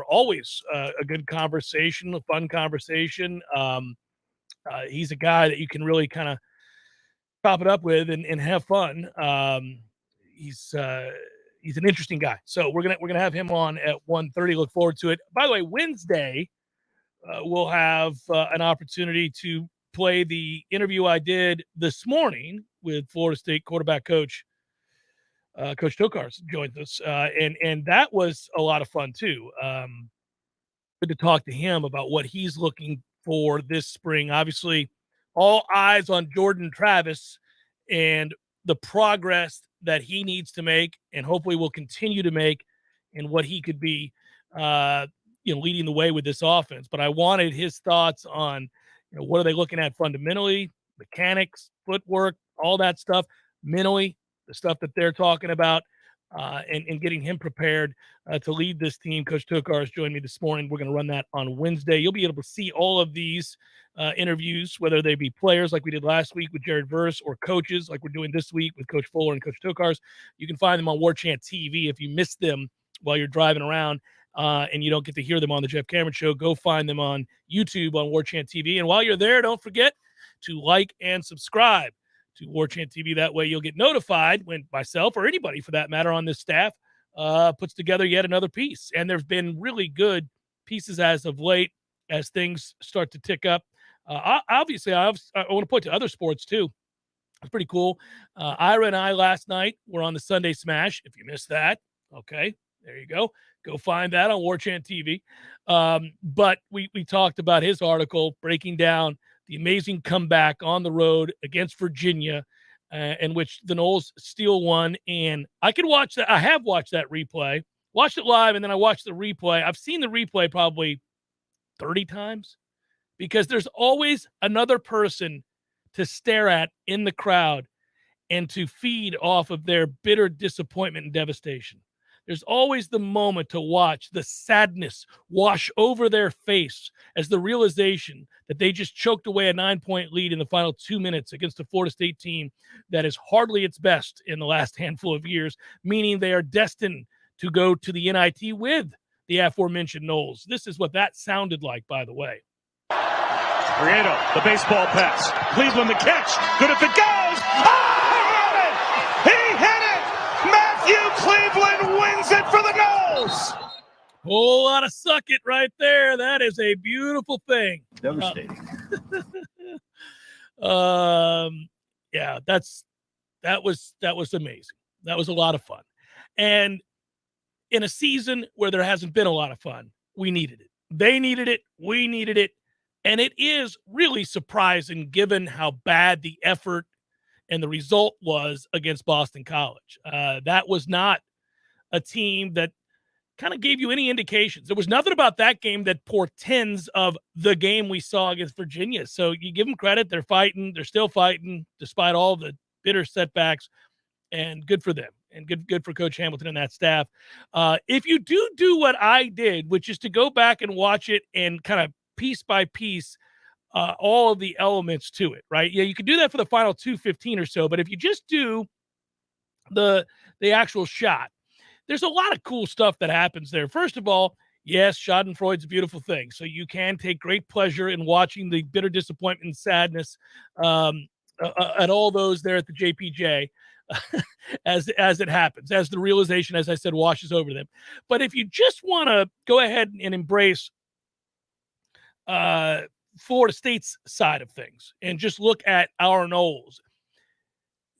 always a good conversation, a fun conversation. He's a guy that you can really kind of chop it up with and have fun. He's he's an interesting guy. So we're gonna have him on at 1:30. Look forward to it. By the way, Wednesday we'll have an opportunity to play the interview I did this morning with Florida State quarterback coach Coach Tokars joined us, and that was a lot of fun too. Good to talk to him about what he's looking for this spring. Obviously, all eyes on Jordan Travis and the progress that he needs to make, and hopefully will continue to make, and what he could be, leading the way with this offense. But I wanted his thoughts on, what are they looking at fundamentally, mechanics, footwork, all that stuff, mentally, the stuff that they're talking about, and getting him prepared to lead this team. Coach Tokars joined me this morning. We're going to run that on Wednesday. You'll be able to see all of these interviews, whether they be players like we did last week with Jared Verse or coaches like we're doing this week with Coach Fuller and Coach Tokars. You can find them on Warchant TV. If you missed them while you're driving around and you don't get to hear them on the Jeff Cameron Show, go find them on YouTube on Warchant TV. And while you're there, don't forget to like and subscribe to Warchant TV. That way you'll get notified when myself or anybody for that matter on this staff puts together yet another piece. And there's been really good pieces as of late as things start to tick up. Obviously, I want to point to other sports too. It's pretty cool. Ira and I last night were on the Sunday Smash. If you missed that, okay, there you go. Go find that on Warchant TV. But we talked about his article breaking down the amazing comeback on the road against Virginia, in which the Noles still won. And I could watch that. I have watched that replay, watched it live, and then I watched the replay. I've seen the replay probably 30 times because there's always another person to stare at in the crowd and to feed off of their bitter disappointment and devastation. There's always the moment to watch the sadness wash over their face as the realization that they just choked away a 9-point lead in the final 2 minutes against a Florida State team that is hardly its best in the last handful of years, meaning they are destined to go to the NIT with the aforementioned Noles. This is what that sounded like, by the way. Prieto, the baseball pass. Cleveland the catch. Good if it goes. Oh, he hit it! Matthew Cleveland wins it for the Noles. Whole lot of suck it right there. That is a beautiful thing. Devastating. Yeah, that was amazing. That was a lot of fun. And in a season where there hasn't been a lot of fun, we needed it. They needed it. We needed it. And it is really surprising given how bad the effort and the result was against Boston College. That was not a team that kind of gave you any indications. There was nothing about that game that portends of the game we saw against Virginia. So you give them credit. They're fighting. They're still fighting despite all the bitter setbacks, and good for them and good for Coach Hamilton and that staff. If you do what I did, which is to go back and watch it and kind of piece by piece, all of the elements to it, right? Yeah, you can do that for the final 2:15 or so, but if you just do the actual shot, there's a lot of cool stuff that happens there. First of all, yes, Schadenfreude's a beautiful thing, so you can take great pleasure in watching the bitter disappointment and sadness at all those there at the JPJ as it happens, as the realization, as I said, washes over them. But if you just want to go ahead and embrace Florida State's side of things and just look at our Noles,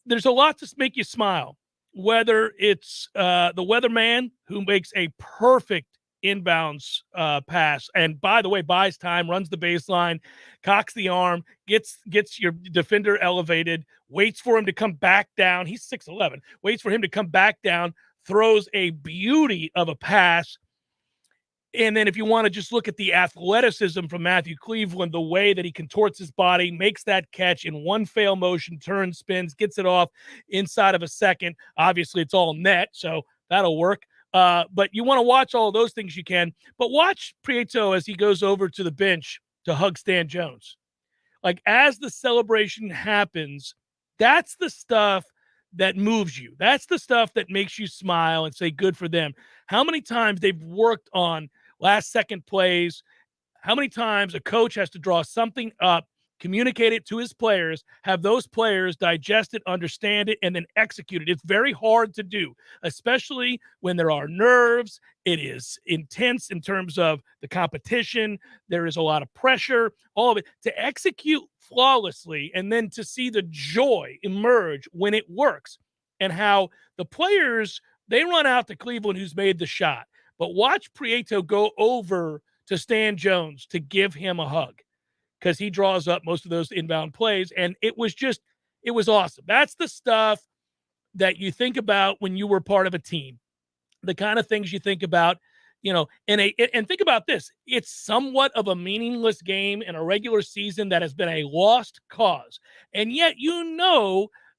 there's a lot to make you smile, whether it's the weatherman who makes a perfect inbounds pass, and by the way, buys time, runs the baseline, cocks the arm, gets your defender elevated, waits for him to come back down. He's 6'11", waits for him to come back down, throws a beauty of a pass. And then if you want to just look at the athleticism from Matthew Cleveland, the way that he contorts his body, makes that catch in one fail motion, turns, spins, gets it off inside of a second. Obviously, it's all net, so that'll work. But you want to watch all of those things you can. But watch Prieto as he goes over to the bench to hug Stan Jones. Like, as the celebration happens, that's the stuff that moves you. That's the stuff that makes you smile and say, good for them. How many times they've worked on last-second plays. How many times a coach has to draw something up, communicate it to his players, have those players digest it, understand it, and then execute it. It's very hard to do, especially when there are nerves. It is intense in terms of the competition. There is a lot of pressure, all of it. To execute flawlessly and then to see the joy emerge when it works, and how the players, they run out to Cleveland, who's made the shot. But watch Prieto go over to Stan Jones to give him a hug, because he draws up most of those inbound plays. And it was awesome. That's the stuff that you think about when you were part of a team, the kind of things you think about, and think about this. It's somewhat of a meaningless game in a regular season that has been a lost cause. And yet,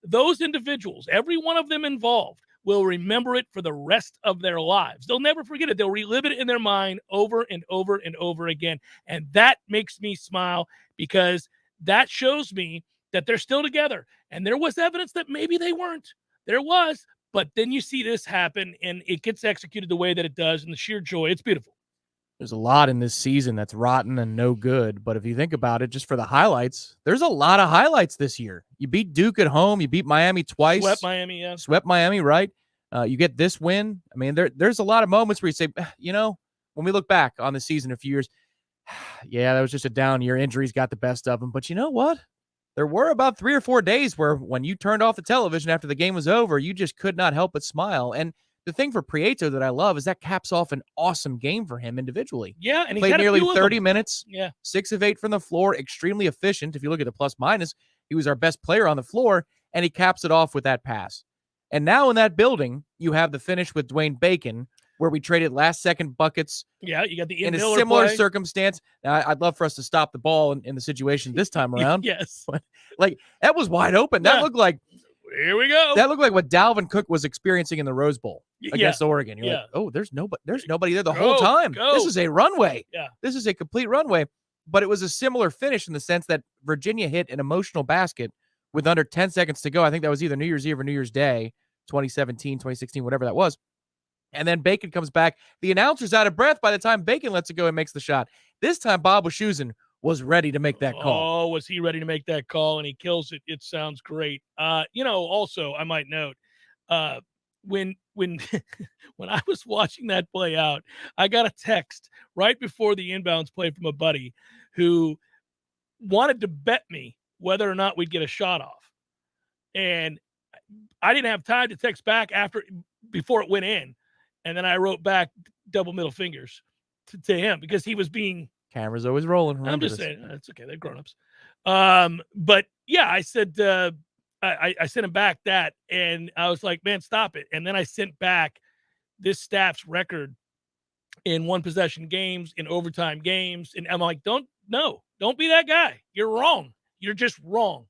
those individuals, every one of them involved, will remember it for the rest of their lives. They'll never forget it. They'll relive it in their mind over and over and over again. And that makes me smile, because that shows me that they're still together. And there was evidence that maybe they weren't. There was. But then you see this happen, and it gets executed the way that it does, and the sheer joy. It's beautiful. There's a lot in this season that's rotten and no good. But if you think about it, just for the highlights, there's a lot of highlights this year. You beat Duke at home. You beat Miami twice. Swept Miami, yeah. Swept Miami, right? You get this win. I mean, there's a lot of moments where you say, when we look back on the season a few years, yeah, that was just a down year. Injuries got the best of them. But you know what? There were about 3 or 4 days where when you turned off the television after the game was over, you just could not help but smile. And the thing for Prieto that I love is that caps off an awesome game for him individually. Yeah, and he played had nearly a few 30 minutes. Yeah, 6 of 8 from the floor, extremely efficient. If you look at the plus minus, he was our best player on the floor, and he caps it off with that pass. And now in that building, you have the finish with Dwayne Bacon, where we traded last-second buckets. Yeah, you got the in a Miller similar play. Circumstance. Now, I'd love for us to stop the ball in the situation this time around. Yes, like that was wide open. That looked like. Here we go. That looked like what Dalvin Cook was experiencing in the Rose Bowl against Oregon. You're like, oh, there's nobody there the whole time. This is a runway. Yeah. This is a complete runway. But it was a similar finish in the sense that Virginia hit an emotional basket with under 10 seconds to go. I think that was either New Year's Eve or New Year's Day, 2017, 2016, whatever that was. And then Bacon comes back. The announcer's out of breath by the time Bacon lets it go and makes the shot. This time, Bob Wischusen was ready to make that call. Oh, was he ready to make that call? And he kills it. It sounds great. Also, I might note, when when I was watching that play out, I got a text right before the inbounds play from a buddy who wanted to bet me whether or not we'd get a shot off. And I didn't have time to text back before it went in. And then I wrote back double middle fingers to him, because he was being. Camera's always rolling. I'm just saying, it's okay. They're grown-ups. But yeah, I said, I sent him back that, and I was like, man, stop it. And then I sent back this staff's record in one possession games, in overtime games. And I'm like, don't be that guy. You're wrong. You're just wrong.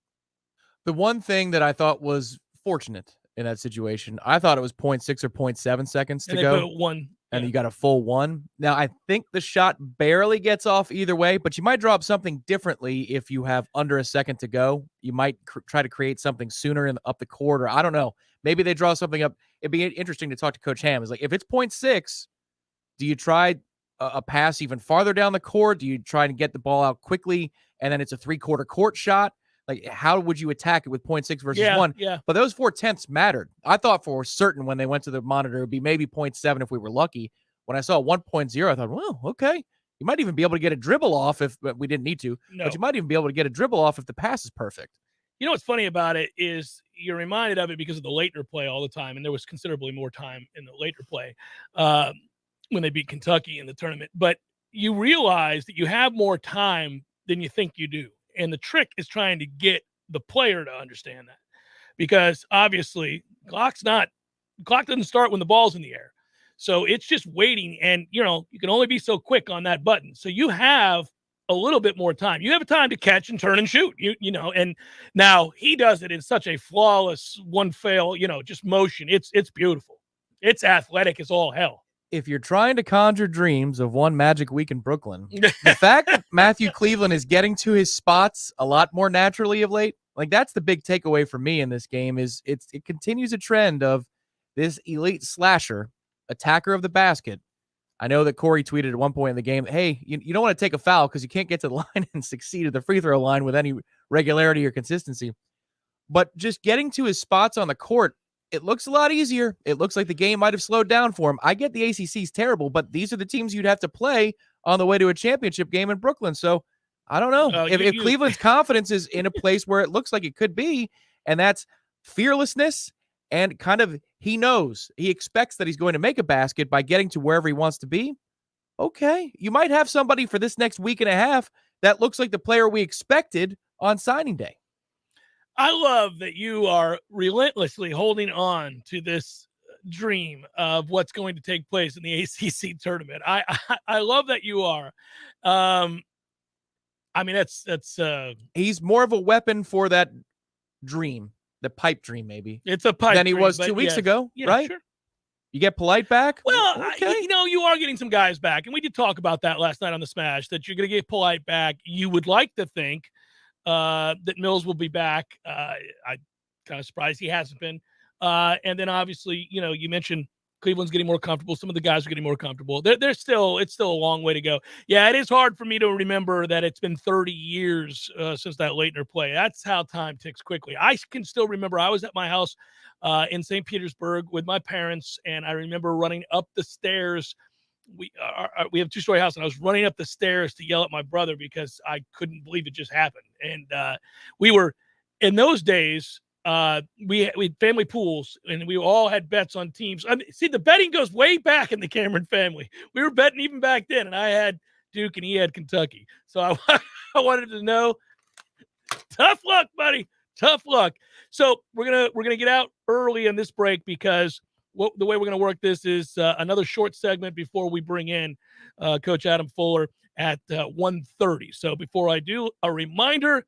The one thing that I thought was fortunate in that situation, I thought it was 0.6 or 0.7 seconds to go. One. And you got a full one. Now, I think the shot barely gets off either way, but you might drop something differently if you have under a second to go. You might try to create something sooner up the court, or I don't know. Maybe they draw something up. It'd be interesting to talk to Coach Ham. It's like, if it's 0.6, do you try a pass even farther down the court? Do you try to get the ball out quickly, and then it's a 3/4 court shot? Like, how would you attack it with 0.6 versus 1? Yeah. But those 0.4 mattered. I thought for certain when they went to the monitor, it would be maybe 0.7 if we were lucky. When I saw 1.0, I thought, well, okay. You might even be able to get a dribble off if we didn't need to. No. But you might even be able to get a dribble off if the pass is perfect. You know what's funny about it is you're reminded of it because of the Leitner play all the time, and there was considerably more time in the Leitner play when they beat Kentucky in the tournament. But you realize that you have more time than you think you do. And the trick is trying to get the player to understand that, because obviously clock doesn't start when the ball's in the air. So it's just waiting, and you can only be so quick on that button. So you have a little bit more time. You have a time to catch and turn and shoot, and now he does it in such a flawless one fail, just motion. It's beautiful. It's athletic as all hell. If you're trying to conjure dreams of one magic week in Brooklyn, the fact that Matthew Cleveland is getting to his spots a lot more naturally of late, like, that's the big takeaway for me in this game. Is it continues a trend of this elite slasher, attacker of the basket, I know that Corey tweeted at one point in the game, hey, you don't want to take a foul because you can't get to the line and succeed at the free throw line with any regularity or consistency. But just getting to his spots on the court, it looks a lot easier. It looks like the game might have slowed down for him. I get the ACC is terrible, but these are the teams you'd have to play on the way to a championship game in Brooklyn. So I don't know. If Cleveland's confidence is in a place where it looks like it could be, and that's fearlessness and kind of he knows, he expects that he's going to make a basket by getting to wherever he wants to be. Okay, you might have somebody for this next week and a half that looks like the player we expected on signing day. I love that you are relentlessly holding on to this dream of what's going to take place in the ACC tournament. I love that you are. I mean, that's he's more of a weapon for that dream, the pipe dream, maybe. It's a pipe than he dream, was 2 weeks ago, yeah, right? Sure. You get Polite back? Well, okay. You are getting some guys back, and we did talk about that last night on the Smash, that you're going to get Polite back. You would like to think that Mills will be back. I'm kind of surprised he hasn't been. And then obviously, you mentioned Cleveland's getting more comfortable. Some of the guys are getting more comfortable. It's still a long way to go. Yeah, it is hard for me to remember that it's been 30 years since that Leitner play. That's how time ticks quickly. I can still remember I was at my house in St. Petersburg with my parents, and I remember running up the stairs. We have a 2-story house, and I was running up the stairs to yell at my brother because I couldn't believe it just happened. And we were, in those days, we had family pools, and we all had bets on teams. I mean, see, the betting goes way back in the Cameron family. We were betting even back then, and I had Duke, and he had Kentucky. So I wanted to know, tough luck, buddy, tough luck. So we're gonna get out early on this break because the way we're going to work this is another short segment before we bring in Coach Adam Fuller at 1:30. So before I do, a reminder,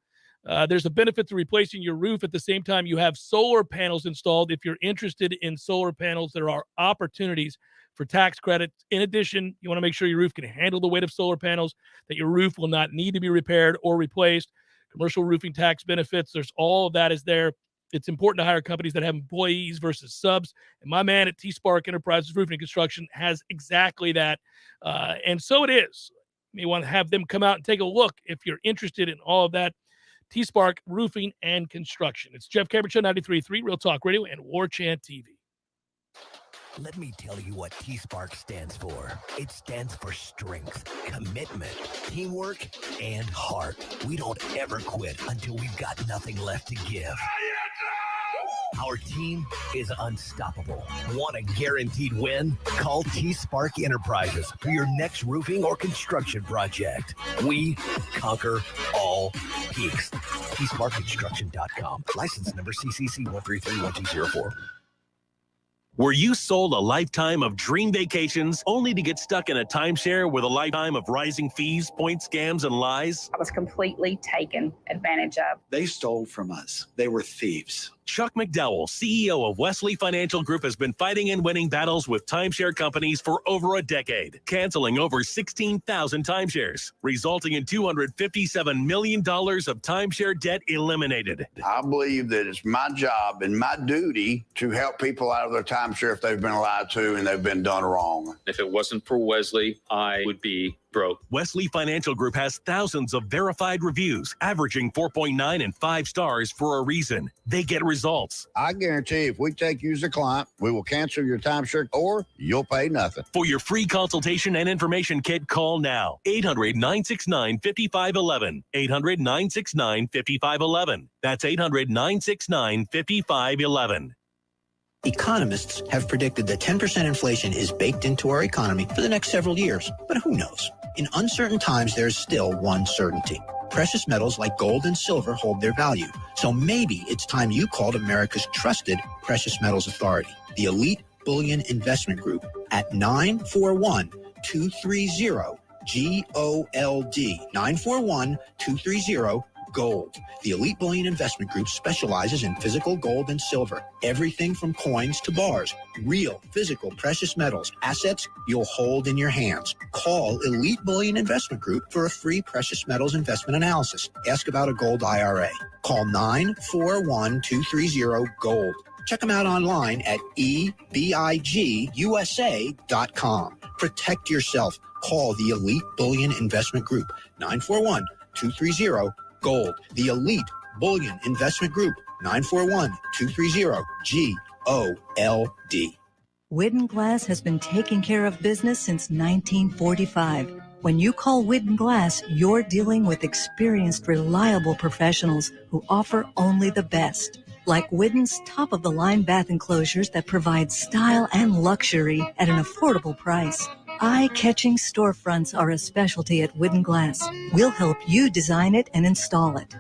there's a benefit to replacing your roof at the same time you have solar panels installed. If you're interested in solar panels, there are opportunities for tax credits. In addition, you want to make sure your roof can handle the weight of solar panels, that your roof will not need to be repaired or replaced. Commercial roofing tax benefits, there's all of that is there. It's important to hire companies that have employees versus subs. And my man at T-Spark Enterprises Roofing and Construction has exactly that. And so it is. You may want to have them come out and take a look if you're interested in all of that. T-Spark Roofing and Construction. It's Jeff Cameron Show, 93.3 Real Talk Radio and Warchant TV. Let me tell you what T-Spark stands for. It stands for strength, commitment, teamwork, and heart. We don't ever quit until we've got nothing left to give. Our team is unstoppable. Want a guaranteed win? Call T-Spark Enterprises for your next roofing or construction project. We conquer all peaks. TSparkConstruction.com. License number CCC 1331204. Were you sold a lifetime of dream vacations only to get stuck in a timeshare with a lifetime of rising fees, point scams, and lies? I was completely taken advantage of. They stole from us. They were thieves. Chuck McDowell, CEO of Wesley Financial Group, has been fighting and winning battles with timeshare companies for over a decade, canceling over 16,000 timeshares, resulting in $257 million of timeshare debt eliminated. I believe that it's my job and my duty to help people out of their timeshare if they've been lied to and they've been done wrong. If it wasn't for Wesley, I would be broke. Wesley Financial Group has thousands of verified reviews, averaging 4.9 and 5 stars for a reason. They get results. I guarantee if we take you as a client, we will cancel your timeshare or you'll pay nothing. For your free consultation and information kit, call now. 800-969-5511. 800-969-5511. That's 800-969-5511. Economists have predicted that 10% inflation is baked into our economy for the next several years. But who knows? In uncertain times, there's still one certainty. Precious metals like gold and silver hold their value. So maybe it's time you called America's trusted precious metals authority, the Elite Bullion Investment Group, at 941-230-GOLD. 941-230-GOLD. The Elite Bullion Investment Group specializes in physical gold and silver, everything from coins to bars, real physical precious metals, assets you'll hold in your hands. Call Elite Bullion Investment Group for a free precious metals investment analysis. Ask about a gold IRA. Call 941-230-GOLD. Check them out online at ebigusa.com. Protect yourself. Call the Elite Bullion Investment Group, 941-230-GOLD. The Elite Bullion Investment Group, 941-230-GOLD. Widden Glass has been taking care of business since 1945. When you call Widden Glass, you're dealing with experienced, reliable professionals who offer only the best. Like Widden's top-of-the-line bath enclosures that provide style and luxury at an affordable price. Eye-catching storefronts are a specialty at Widden Glass. We'll help you design it and install it.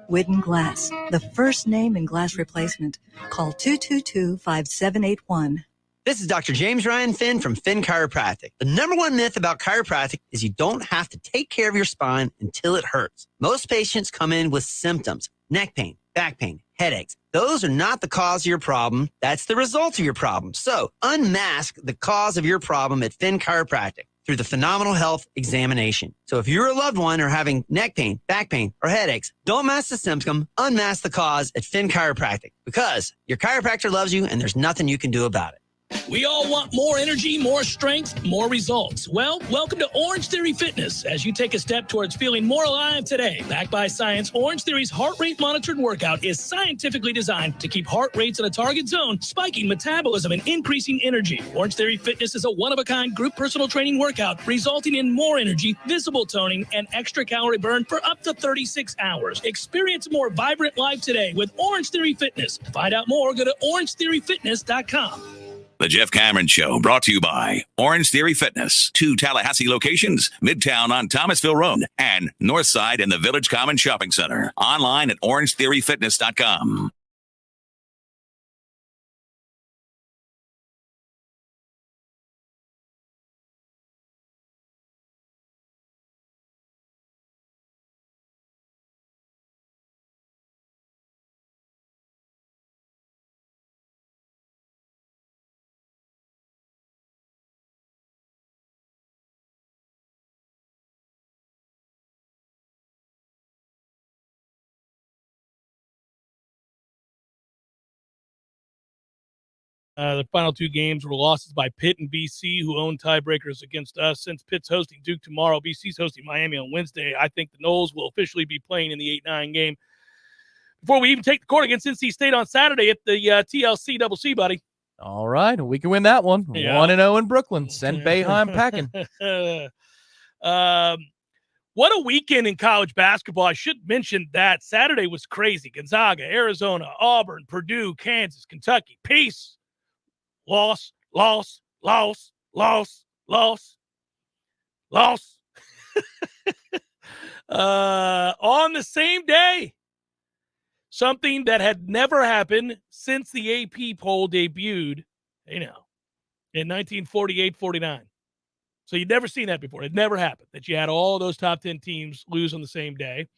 Widden Glass, the first name in glass replacement. Call 222-5781. This is Dr. James Ryan Finn from Finn Chiropractic. The number one myth about chiropractic is you don't have to take care of your spine until it hurts. Most patients come in with symptoms, neck pain, back pain, headaches. Those are not the cause of your problem. That's the result of your problem. So unmask the cause of your problem at Finn Chiropractic through the Phenomenal Health Examination. So if you're a loved one or having neck pain, back pain, or headaches, don't mask the symptom, unmask the cause at Finn Chiropractic, because your chiropractor loves you and there's nothing you can do about it. We all want more energy, more strength, more results. Well, welcome to Orange Theory Fitness as you take a step towards feeling more alive today. Backed by science, Orange Theory's heart rate monitored workout is scientifically designed to keep heart rates in a target zone, spiking metabolism and increasing energy. Orange Theory Fitness is a one-of-a-kind group personal training workout resulting in more energy, visible toning, and extra calorie burn for up to 36 hours. Experience a more vibrant life today with Orange Theory Fitness. To find out more, go to orangetheoryfitness.com. The Jeff Cameron Show, brought to you by Orange Theory Fitness. 2 Tallahassee locations, Midtown on Thomasville Road and Northside in the Village Common Shopping Center. Online at orangetheoryfitness.com. The final 2 games were losses by Pitt and BC, who own tiebreakers against us. Since Pitt's hosting Duke tomorrow, BC's hosting Miami on Wednesday. I think the Noles will officially be playing in the 8-9 game before we even take the court against NC State on Saturday at the TLC Double C, buddy. All right, we can win that one. Yeah. 1-0 in Brooklyn. Send Boeheim packing. What a weekend in college basketball. I should mention that Saturday was crazy. Gonzaga, Arizona, Auburn, Purdue, Kansas, Kentucky. Peace. Loss. On the same day, something that had never happened since the AP poll debuted, in 1948-49. So you'd never seen that before. It never happened that you had all those top 10 teams lose on the same day.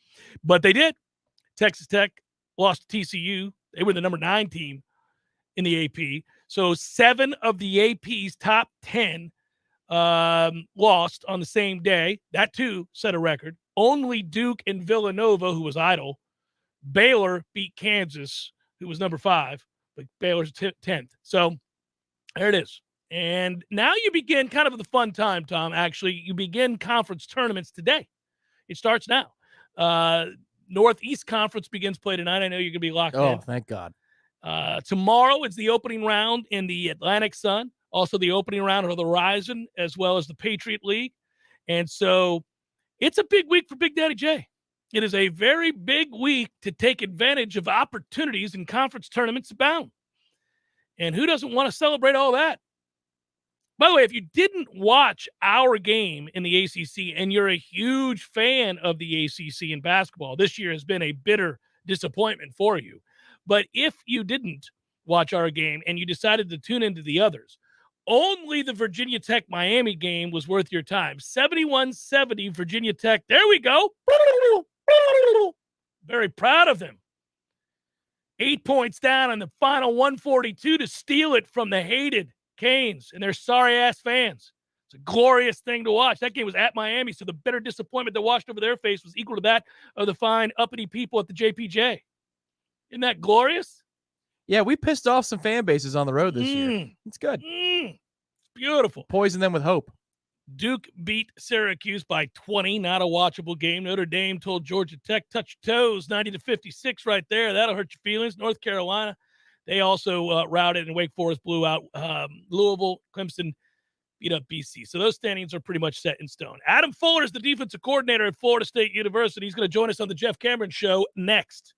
But they did. Texas Tech lost to TCU. They were the number 9 team in the AP. So 7 of the AP's top 10 lost on the same day. That, too, set a record. Only Duke and Villanova, who was idle. Baylor beat Kansas, who was number 5, but Baylor's 10th. So there it is. And now you begin kind of the fun time, Tom. Actually, you begin conference tournaments today. It starts now. Northeast Conference begins play tonight. I know you're going to be locked in. Oh, thank God. Tomorrow is the opening round in the Atlantic Sun, also the opening round of the Horizon, as well as the Patriot League. And so it's a big week for Big Daddy J. It is a very big week to take advantage of opportunities in conference tournaments abound. And who doesn't want to celebrate all that? By the way, if you didn't watch our game in the ACC and you're a huge fan of the ACC in basketball, this year has been a bitter disappointment for you. But if you didn't watch our game and you decided to tune into the others, only the Virginia Tech Miami game was worth your time. 71-70 Virginia Tech. There we go. Very proud of them. 8 points down in the final 142 to steal it from the hated Canes and their sorry-ass fans. It's a glorious thing to watch. That game was at Miami, so the bitter disappointment that washed over their face was equal to that of the fine, uppity people at the JPJ. Isn't that glorious? Yeah, we pissed off some fan bases on the road this year. It's good. Beautiful. Poison them with hope. Duke beat Syracuse by 20. Not a watchable game. Notre Dame told Georgia Tech, touch your toes, 90-56 right there. That'll hurt your feelings. North Carolina, they also routed, and Wake Forest blew out Louisville. Clemson beat up BC. So those standings are pretty much set in stone. Adam Fuller is the defensive coordinator at Florida State University. He's going to join us on the Jeff Cameron Show next.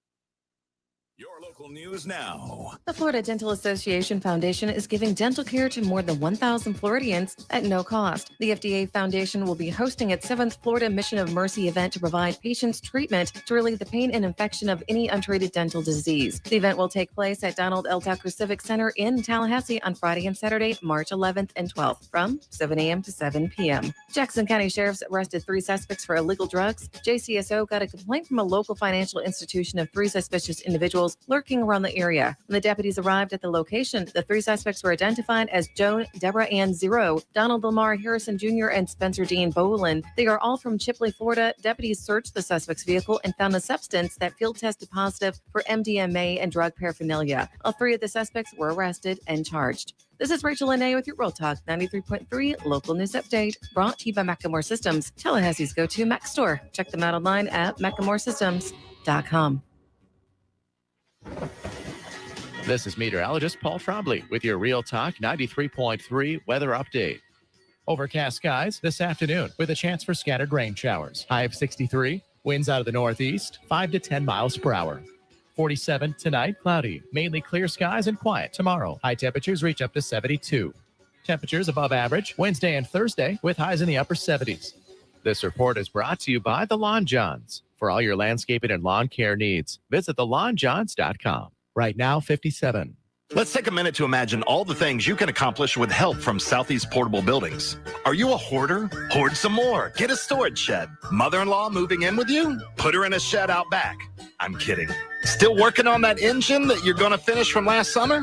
Your local news now. The Florida Dental Association Foundation is giving dental care to more than 1,000 Floridians at no cost. The FDA Foundation will be hosting its 7th Florida Mission of Mercy event to provide patients treatment to relieve the pain and infection of any untreated dental disease. The event will take place at Donald L. Tucker Civic Center in Tallahassee on Friday and Saturday, March 11th and 12th from 7 a.m. to 7 p.m. Jackson County Sheriff's arrested 3 suspects for illegal drugs. JCSO got a complaint from a local financial institution of 3 suspicious individuals lurking around the area. When the deputies arrived at the location, the 3 suspects were identified as Joan Deborah Ann Zero, Donald Lamar Harrison Jr., and Spencer Dean Boland. They are all from Chipley, Florida. Deputies searched the suspect's vehicle and found a substance that field tested positive for MDMA and drug paraphernalia. All 3 of the suspects were arrested and charged. This is Rachel Lene with your Real Talk 93.3 local news update, brought to you by Macklemore Systems, Tallahassee's go-to Mac store. Check them out online at MacklemoreSystems.com. This is meteorologist Paul Trombley with your Real Talk 93.3 weather update. Overcast skies this afternoon with a chance for scattered rain showers. High of 63, winds out of the northeast, 5 to 10 miles per hour. 47 tonight, cloudy, mainly clear skies and quiet tomorrow. High temperatures reach up to 72. Temperatures above average Wednesday and Thursday with highs in the upper 70s. This report is brought to you by the Lawn Johns. For all your landscaping and lawn care needs, visit thelawnjohns.com. Right now, 57. Let's take a minute to imagine all the things you can accomplish with help from Southeast Portable Buildings. Are you a hoarder? Hoard some more. Get a storage shed. Mother-in-law moving in with you? Put her in a shed out back. I'm kidding. Still working on that engine that you're going to finish from last summer?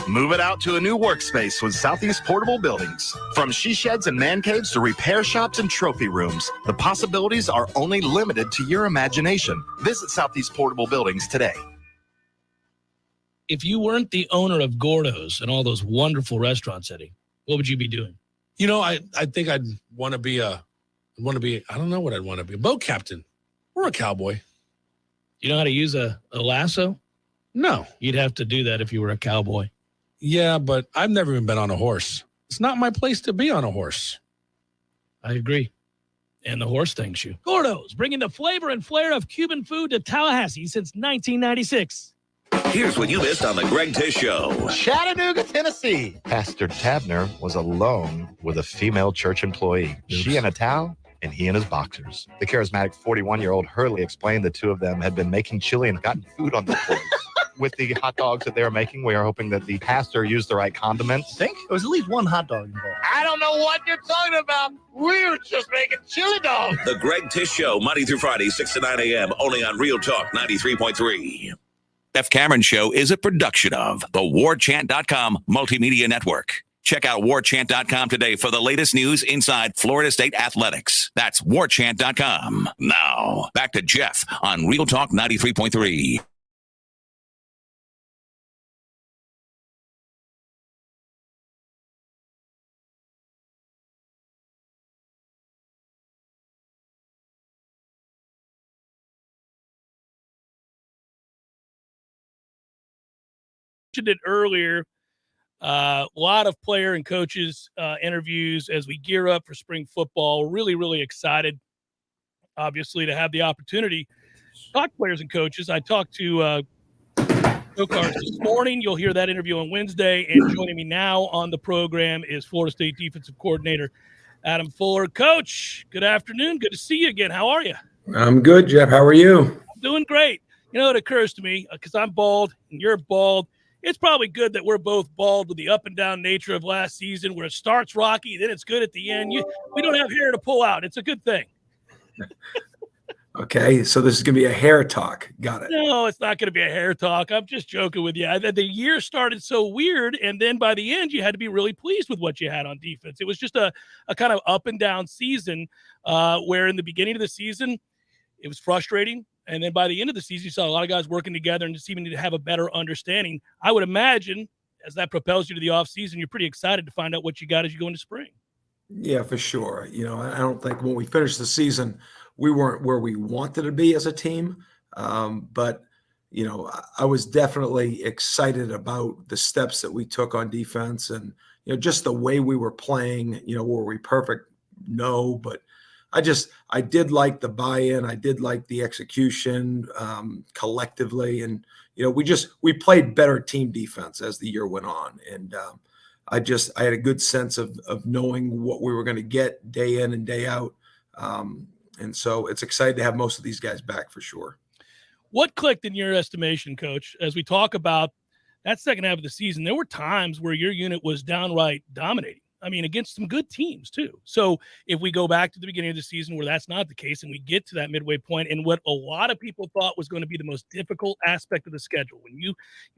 Move it out to a new workspace with Southeast Portable Buildings. From she sheds and man caves to repair shops and trophy rooms, the possibilities are only limited to your imagination. Visit Southeast Portable Buildings today. If you weren't the owner of Gordo's and all those wonderful restaurants, Eddie, what would you be doing? You know, I think I'd want to be I don't know what I'd want to be, a boat captain or a cowboy. You know how to use a lasso? No. You'd have to do that if you were a cowboy. Yeah, but I've never even been on a horse. It's not my place to be on a horse. I agree. And the horse thanks you. Gordo's, bringing the flavor and flair of Cuban food to Tallahassee since 1996. Here's what you missed on the Greg Tish Show. Chattanooga, Tennessee. Pastor Tabner was alone with a female church employee. She in a towel and he in his boxers. The charismatic 41-year-old Hurley explained the two of them had been making chili and gotten food on their clothes. With the hot dogs that they were making, we are hoping that the pastor used the right condiments. I think there was at least one hot dog involved. I don't know what you're talking about. We were just making chili dogs. The Greg Tish Show, Monday through Friday, 6 to 9 a.m., only on Real Talk 93.3. Jeff Cameron Show is a production of the Warchant.com Multimedia Network. Check out Warchant.com today for the latest news inside Florida State athletics. That's Warchant.com. Now, back to Jeff on Real Talk 93.3. It earlier, a lot of player and coaches interviews as we gear up for spring football. Really, really excited, obviously, to have the opportunity to talk to players and coaches. I talked to Cars this morning. You'll hear that interview on Wednesday. And joining me now on the program is Florida State defensive coordinator Adam Fuller. Coach, good afternoon. Good to see you again. How are you? I'm good, Jeff. How are you? I'm doing great. You know, it occurs to me, because I'm bald and you're bald, it's probably good that we're both bald with the up and down nature of last season, where it starts rocky, then it's good at the end. We don't have hair to pull out. It's a good thing. Okay, so this is going to be a hair talk. Got it. No, it's not going to be a hair talk. I'm just joking with you. The year started so weird, and then by the end, you had to be really pleased with what you had on defense. It was just a kind of up and down season where in the beginning of the season, it was frustrating. And then by the end of the season, you saw a lot of guys working together and seeming to have a better understanding. I would imagine as that propels you to the offseason, you're pretty excited to find out what you got as you go into spring. Yeah, for sure. I don't think when we finished the season, we weren't where we wanted to be as a team. But I was definitely excited about the steps that we took on defense and, just the way we were playing. Were we perfect? No, but I did like the buy-in. I did like the execution collectively. And, we played better team defense as the year went on. And I had a good sense of knowing what we were going to get day in and day out. And so it's exciting to have most of these guys back for sure. What clicked in your estimation, Coach, as we talk about that second half of the season? There were times where your unit was downright dominating. I mean, against some good teams too. So if we go back to the beginning of the season where that's not the case and we get to that midway point and what a lot of people thought was going to be the most difficult aspect of the schedule, when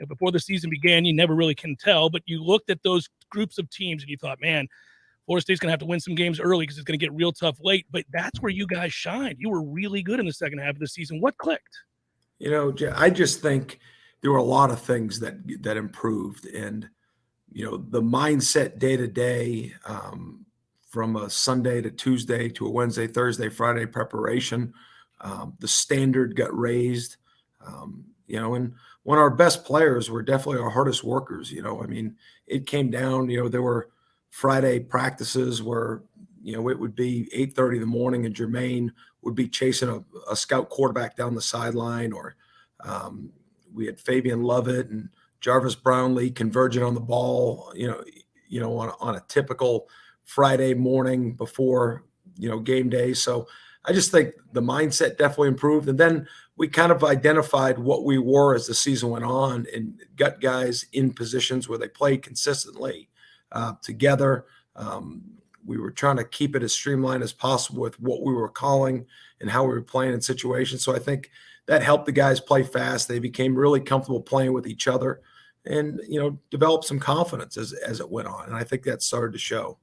before the season began, you never really can tell, but you looked at those groups of teams and you thought, man, Florida State's going to have to win some games early because it's going to get real tough late. But that's where you guys shined. You were really good in the second half of the season. What clicked? I just think there were a lot of things that improved. And, the mindset day to day, from a Sunday to Tuesday to a Wednesday, Thursday, Friday preparation, the standard got raised, and one of our best players were definitely our hardest workers. It came down, there were Friday practices where, it would be 8:30 in the morning and Jermaine would be chasing a scout quarterback down the sideline, or we had Fabian Lovett and Jarvis Brownlee converging on the ball, on a typical Friday morning before, game day. So I just think the mindset definitely improved. And then we kind of identified what we were as the season went on and got guys in positions where they played consistently together. We were trying to keep it as streamlined as possible with what we were calling and how we were playing in situations. So I think that helped the guys play fast. They became really comfortable playing with each other and, developed some confidence as it went on. And I think that started to show.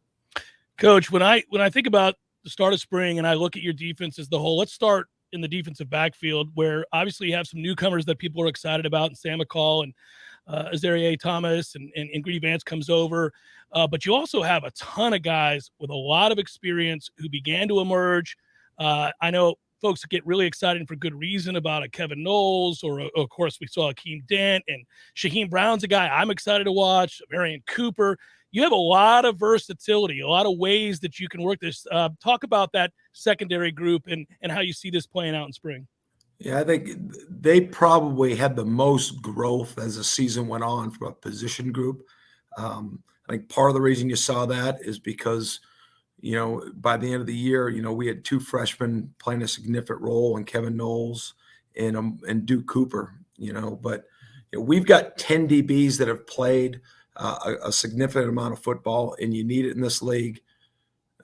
Coach, when I think about the start of spring and I look at your defense as the whole, let's start in the defensive backfield, where obviously you have some newcomers that people are excited about, and Sam McCall and Azaria Thomas and Greedy Vance comes over. But you also have a ton of guys with a lot of experience who began to emerge. I know folks get really excited for good reason about a Kevin Noles, or of course we saw Akeem Dent, and Shaheen Brown's a guy I'm excited to watch, Marion Cooper. You have a lot of versatility, a lot of ways that you can work this. Talk about that secondary group and how you see this playing out in spring. Yeah, I think they probably had the most growth as the season went on from a position group. I think part of the reason you saw that is because, by the end of the year, we had two freshmen playing a significant role in Kevin Noles and Duke Cooper, but we've got 10 DBs that have played a significant amount of football, and you need it in this league.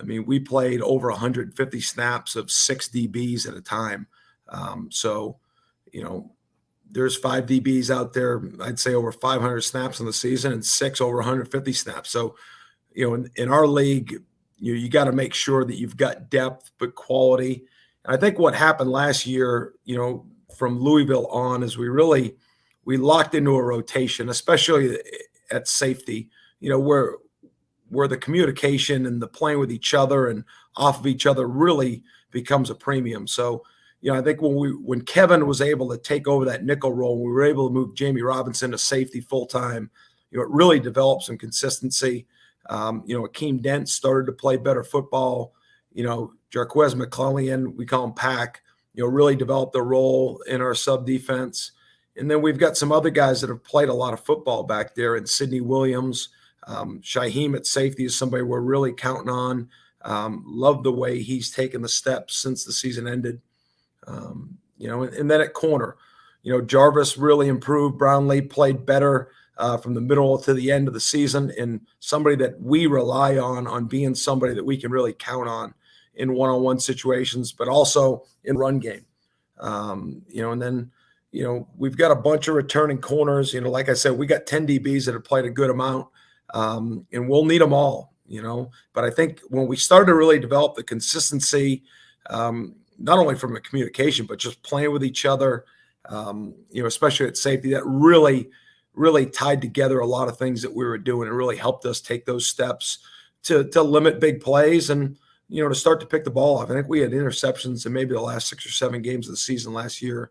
I mean, we played over 150 snaps of 6 DBs at a time. There's 5 DBs out there, I'd say over 500 snaps in the season and 6 over 150 snaps. So, in our league, you got to make sure that you've got depth, but quality. And I think what happened last year, from Louisville on, is we locked into a rotation, especially at safety, where the communication and the playing with each other and off of each other really becomes a premium. So, I think when Kevin was able to take over that nickel role, we were able to move Jamie Robinson to safety full time. It really developed some consistency. Akeem Dent started to play better football. Jarquez McClellan, we call him Pack, really developed a role in our sub defense. And then we've got some other guys that have played a lot of football back there, and Sidney Williams, Shaheem at safety is somebody we're really counting on. Love the way he's taken the steps since the season ended. And then at corner, Jarvis really improved. Brownlee played better from the middle to the end of the season, and somebody that we rely on being somebody that we can really count on in one-on-one situations, but also in run game. And then, we've got a bunch of returning corners. Like I said, we got 10 DBs that have played a good amount, and we'll need them all, But I think when we started to really develop the consistency, not only from a communication, but just playing with each other, especially at safety, that really, really tied together a lot of things that we were doing and really helped us take those steps to limit big plays and, to start to pick the ball off. I think we had interceptions in maybe the last 6 or 7 games of the season last year.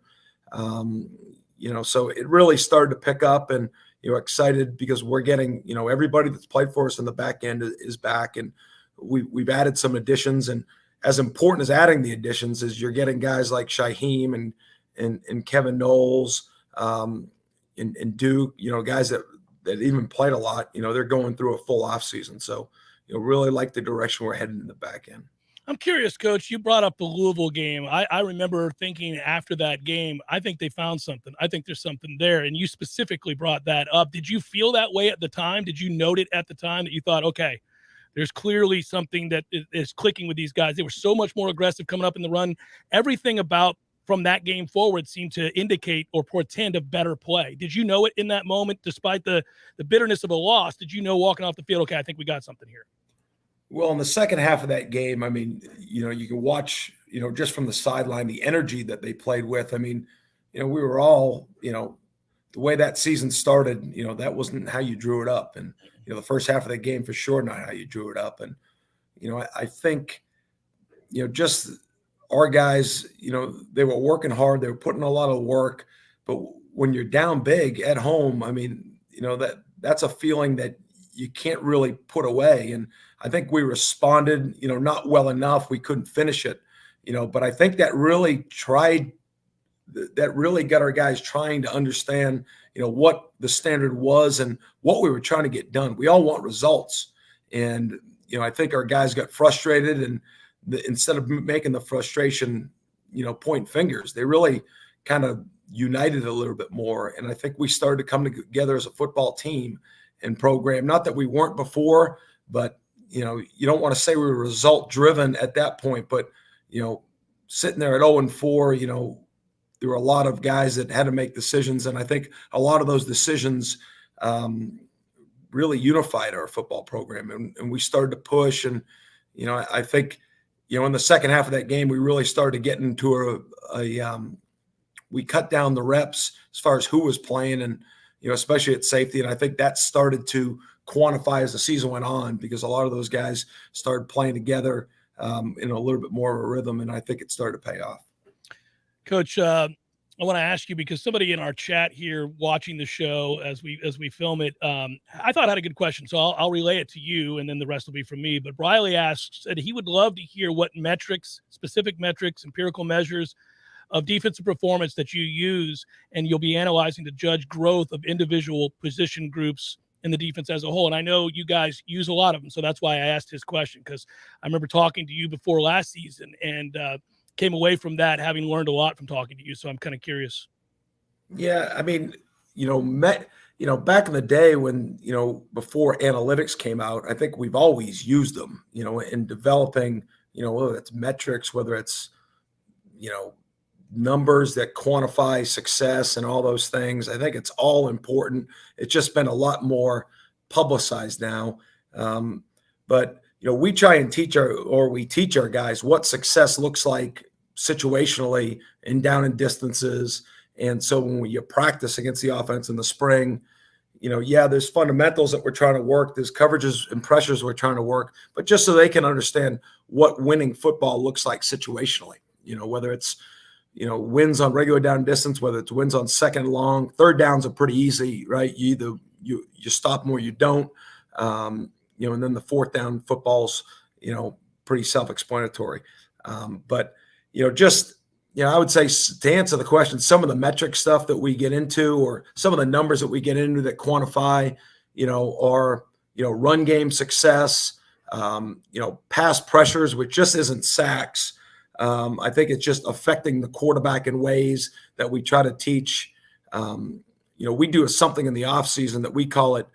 So it really started to pick up, and, excited because we're getting, everybody that's played for us in the back end is back, and we've added some additions. And as important as adding the additions is you're getting guys like Shaheen and Kevin Noles, and Duke, guys that even played a lot, they're going through a full off season. So, really like the direction we're heading in the back end. I'm curious, Coach, you brought up the Louisville game. I remember thinking after that game, I think they found something. I think there's something there. And you specifically brought that up. Did you feel that way at the time? Did you note it at the time that you thought, okay, there's clearly something that is clicking with these guys? They were so much more aggressive coming up in the run. Everything about from that game forward seemed to indicate or portend a better play. Did you know it in that moment, despite the bitterness of a loss? Did you know walking off the field, okay, I think we got something here? Well, in the second half of that game, I mean, you can watch, just from the sideline, the energy that they played with. I mean, we were all, the way that season started, that wasn't how you drew it up. And, the first half of the game for sure, not how you drew it up. And, I think, just our guys, they were working hard. They were putting a lot of work. But when you're down big at home, I mean, that's a feeling that you can't really put away. And I think we responded, not well enough. We couldn't finish it, but I think that really got our guys trying to understand, what the standard was and what we were trying to get done. We all want results. And, I think our guys got frustrated, and instead of making the frustration, pointing fingers, they really kind of united a little bit more. And I think we started to come together as a football team and program. Not that we weren't before, but, you don't want to say we were result driven at that point, but, sitting there at 0-4, there were a lot of guys that had to make decisions. And I think a lot of those decisions really unified our football program. And we started to push. And, I think, in the second half of that game, we really started to get into we cut down the reps as far as who was playing, and, especially at safety. And I think that started to quantify as the season went on, because a lot of those guys started playing together in a little bit more of a rhythm. And I think it started to pay off. Coach, I want to ask you, because somebody in our chat here watching the show as we film it, I thought had a good question. So I'll relay it to you, and then the rest will be from me. But Briley said he would love to hear what specific metrics, empirical measures of defensive performance that you use, and you'll be analyzing to judge growth of individual position groups in the defense as a whole. And I know you guys use a lot of them, so that's why I asked his question, because I remember talking to you before last season and came away from that having learned a lot from talking to you. So I'm kind of curious. Yeah, I mean, back in the day when, before analytics came out, I think we've always used them, in developing, whether it's metrics, whether it's, numbers that quantify success and all those things. I think it's all important. It's just been a lot more publicized now. But, we try and teach our guys what success looks like situationally and down in distances. And so when you practice against the offense in the spring, there's fundamentals that we're trying to work. There's coverages and pressures we're trying to work, but just so they can understand what winning football looks like situationally, whether it's, wins on regular down distance, whether it's wins on second and long. Third downs are pretty easy, right? You either you stop them or you don't. And then the fourth down football's, pretty self-explanatory. But, I would say, to answer the question, some of the metric stuff that we get into, or some of the numbers that we get into that quantify, are, run game success, pass pressures, which just isn't sacks. I think it's just affecting the quarterback in ways that we try to teach. We do something in the off season that we call it,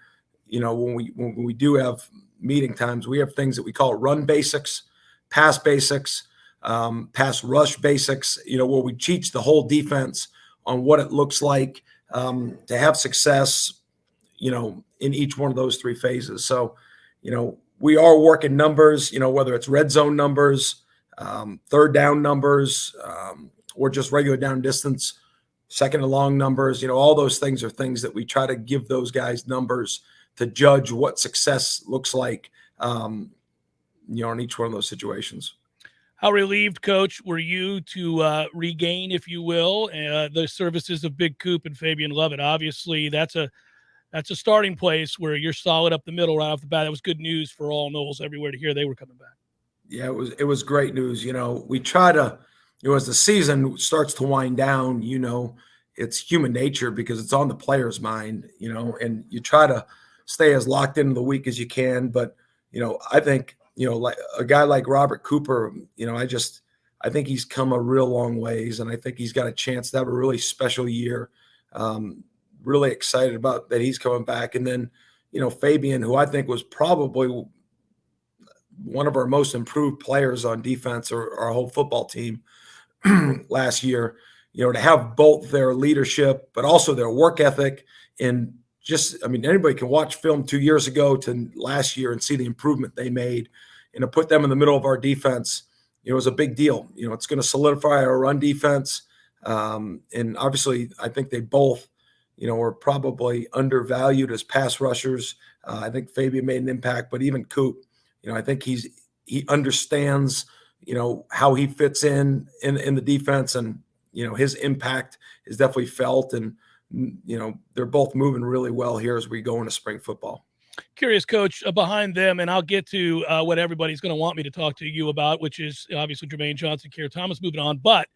when we do have meeting times, we have things that we call run basics, pass basics, pass rush basics, where we teach the whole defense on what it looks like to have success, in each one of those three phases. So, we are working numbers, whether it's red zone numbers, third down numbers, or just regular down distance, second and long numbers. All those things are things that we try to give those guys numbers to judge what success looks like, in each one of those situations. How relieved, Coach, were you to regain, if you will, the services of Big Coop and Fabian Lovett? Obviously, that's a starting place where you're solid up the middle right off the bat. That was good news for all Noles everywhere to hear they were coming back. Yeah, it was great news. We try to, as the season starts to wind down, it's human nature because it's on the player's mind, and you try to stay as locked into the week as you can. But, I think, like a guy like Robert Cooper, I think he's come a real long ways, and I think he's got a chance to have a really special year. Really excited about that he's coming back. And then, Fabian, who I think was probably one of our most improved players on defense, or our whole football team last year, to have both their leadership, but also their work ethic. And anybody can watch film 2 years ago to last year and see the improvement they made, and to put them in the middle of our defense, was a big deal. It's going to solidify our run defense. And obviously I think they both, are probably undervalued as pass rushers. I think Fabian made an impact, but even Coop, I think he understands, how he fits in the defense, and, his impact is definitely felt. And, they're both moving really well here as we go into spring football. Curious, Coach, behind them, and I'll get to what everybody's going to want me to talk to you about, which is obviously Jermaine Johnson, Keir Thomas moving on. But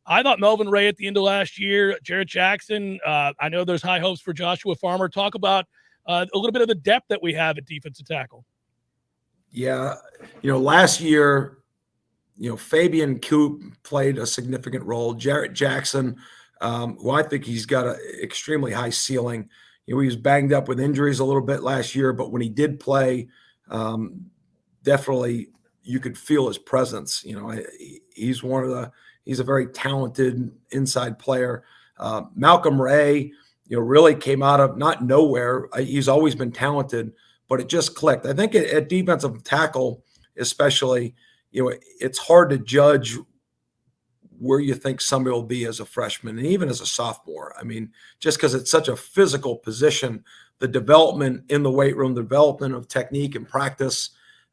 I thought Melvin Ray at the end of last year, Jarrett Jackson, I know there's high hopes for Joshua Farmer. Talk about a little bit of the depth that we have at defensive tackle. Yeah, last year, Fabian Coop played a significant role. Jarrett Jackson, who I think he's got an extremely high ceiling. He was banged up with injuries a little bit last year, but when he did play, definitely you could feel his presence. He's he's a very talented inside player. Malcolm Ray, really came out of not nowhere. He's always been talented, but it just clicked. I think at defensive tackle, especially, it's hard to judge where you think somebody will be as a freshman and even as a sophomore. Just because it's such a physical position, the development in the weight room, the development of technique and practice,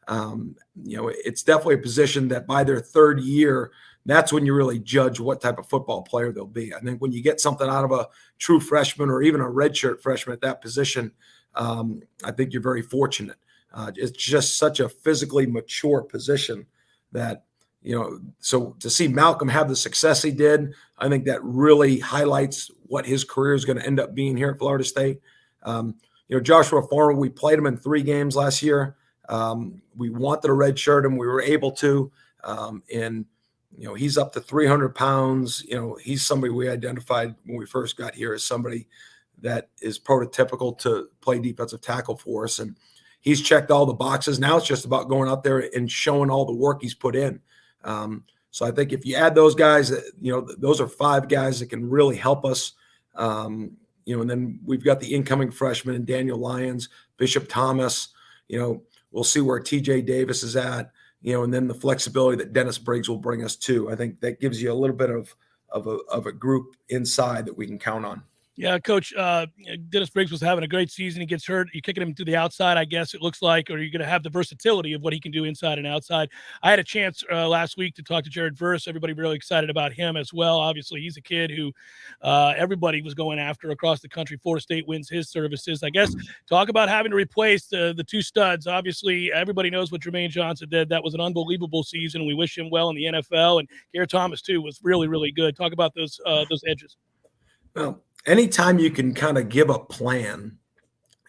it's definitely a position that by their third year, that's when you really judge what type of football player they'll be. I think when you get something out of a true freshman or even a redshirt freshman at that position, I think you're very fortunate. It's just such a physically mature position that, so to see Malcolm have the success he did, I think that really highlights what his career is going to end up being here at Florida State. Joshua Farmer, we played him in 3 games last year. We wanted to redshirt him. We were able to, and he's up to 300 pounds. He's somebody we identified when we first got here as somebody that is prototypical to play defensive tackle for us. And he's checked all the boxes. Now it's just about going out there and showing all the work he's put in. So I think if you add those guys, those are 5 guys that can really help us. And then we've got the incoming freshman and Daniel Lyons, Bishop Thomas. We'll see where TJ Davis is at. And then the flexibility that Dennis Briggs will bring us too. I think that gives you a little bit of a group inside that we can count on. Yeah, Coach, Dennis Briggs was having a great season. He gets hurt. You're kicking him to the outside, I guess it looks like, or you're going to have the versatility of what he can do inside and outside. I had a chance last week to talk to Jared Verse. Everybody really excited about him as well. Obviously, he's a kid who everybody was going after across the country. Florida State wins his services. I guess talk about having to replace the 2 studs. Obviously, everybody knows what Jermaine Johnson did. That was an unbelievable season. We wish him well in the NFL. And Keir Thomas, too, was really, really good. Talk about those edges. Well, anytime you can kind of give a plan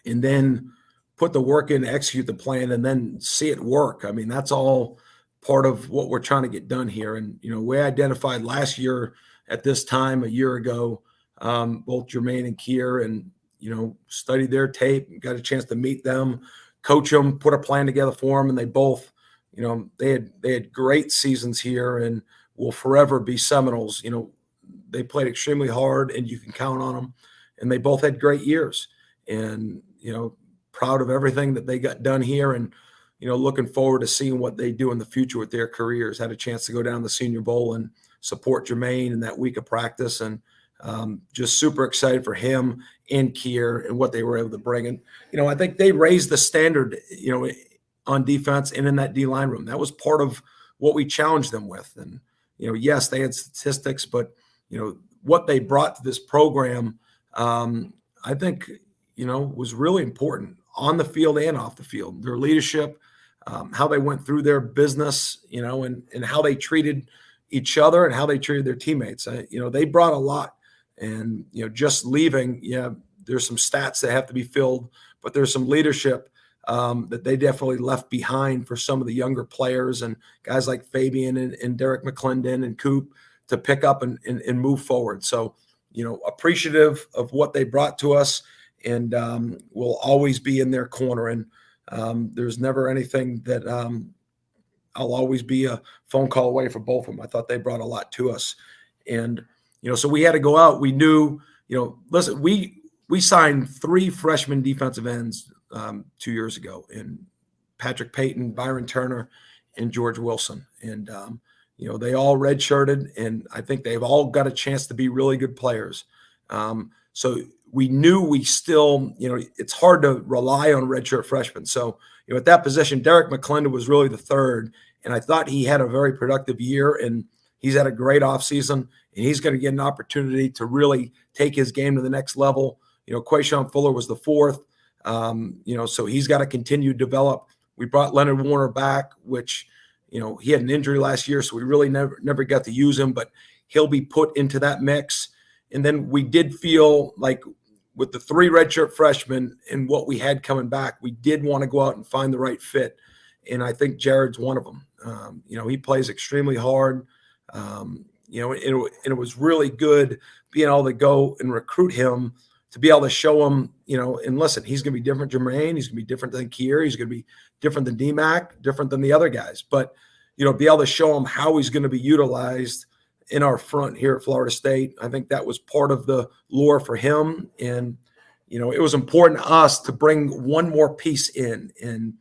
and then put the work in to execute the plan and then see it work, that's all part of what we're trying to get done here. And, we identified last year at this time, a year ago, both Jermaine and Keir, and, studied their tape, got a chance to meet them, coach them, put a plan together for them. And they both, they had great seasons here and will forever be Seminoles. They played extremely hard and you can count on them, and they both had great years, and, proud of everything that they got done here. And, looking forward to seeing what they do in the future with their careers. Had a chance to go down to the Senior Bowl and support Jermaine in that week of practice, and just super excited for him and Kier and what they were able to bring. And, I think they raised the standard, on defense and in that D-line room. That was part of what we challenged them with. And, yes, they had statistics, but, what they brought to this program, I think, was really important on the field and off the field. Their leadership, how they went through their business, and how they treated each other and how they treated their teammates. They brought a lot. And, just leaving, there's some stats that have to be filled, but there's some leadership that they definitely left behind for some of the younger players and guys like Fabian and Derek McClendon and Coop to pick up and move forward. So, appreciative of what they brought to us, and will always be in their corner. And there's never anything that I'll always be a phone call away for both of them. I thought they brought a lot to us. And, so we had to go out. We knew, listen, we signed 3 freshman defensive ends 2 years ago, in Patrick Payton, Byron Turner, and George Wilson. And, they all redshirted, and I think they've all got a chance to be really good players. So we knew we still, it's hard to rely on redshirt freshmen. So, at that position, Derek McClendon was really the third, and I thought he had a very productive year, and he's had a great offseason, and he's going to get an opportunity to really take his game to the next level. Quayshawn Fuller was the fourth, so he's got to continue to develop. We brought Leonard Warner back, which, he had an injury last year, so we really never got to use him, but he'll be put into that mix. And then we did feel like with the 3 redshirt freshmen and what we had coming back, we did want to go out and find the right fit. And I think Jared's one of them. He plays extremely hard. It was really good being able to go and recruit him, to be able to show him, and listen, he's going to be different than Jermaine. He's going to be different than Kier. He's going to be different than DMAC, different than the other guys. But, be able to show him how he's going to be utilized in our front here at Florida State. I think that was part of the lure for him. And, it was important to us to bring one more piece in. And,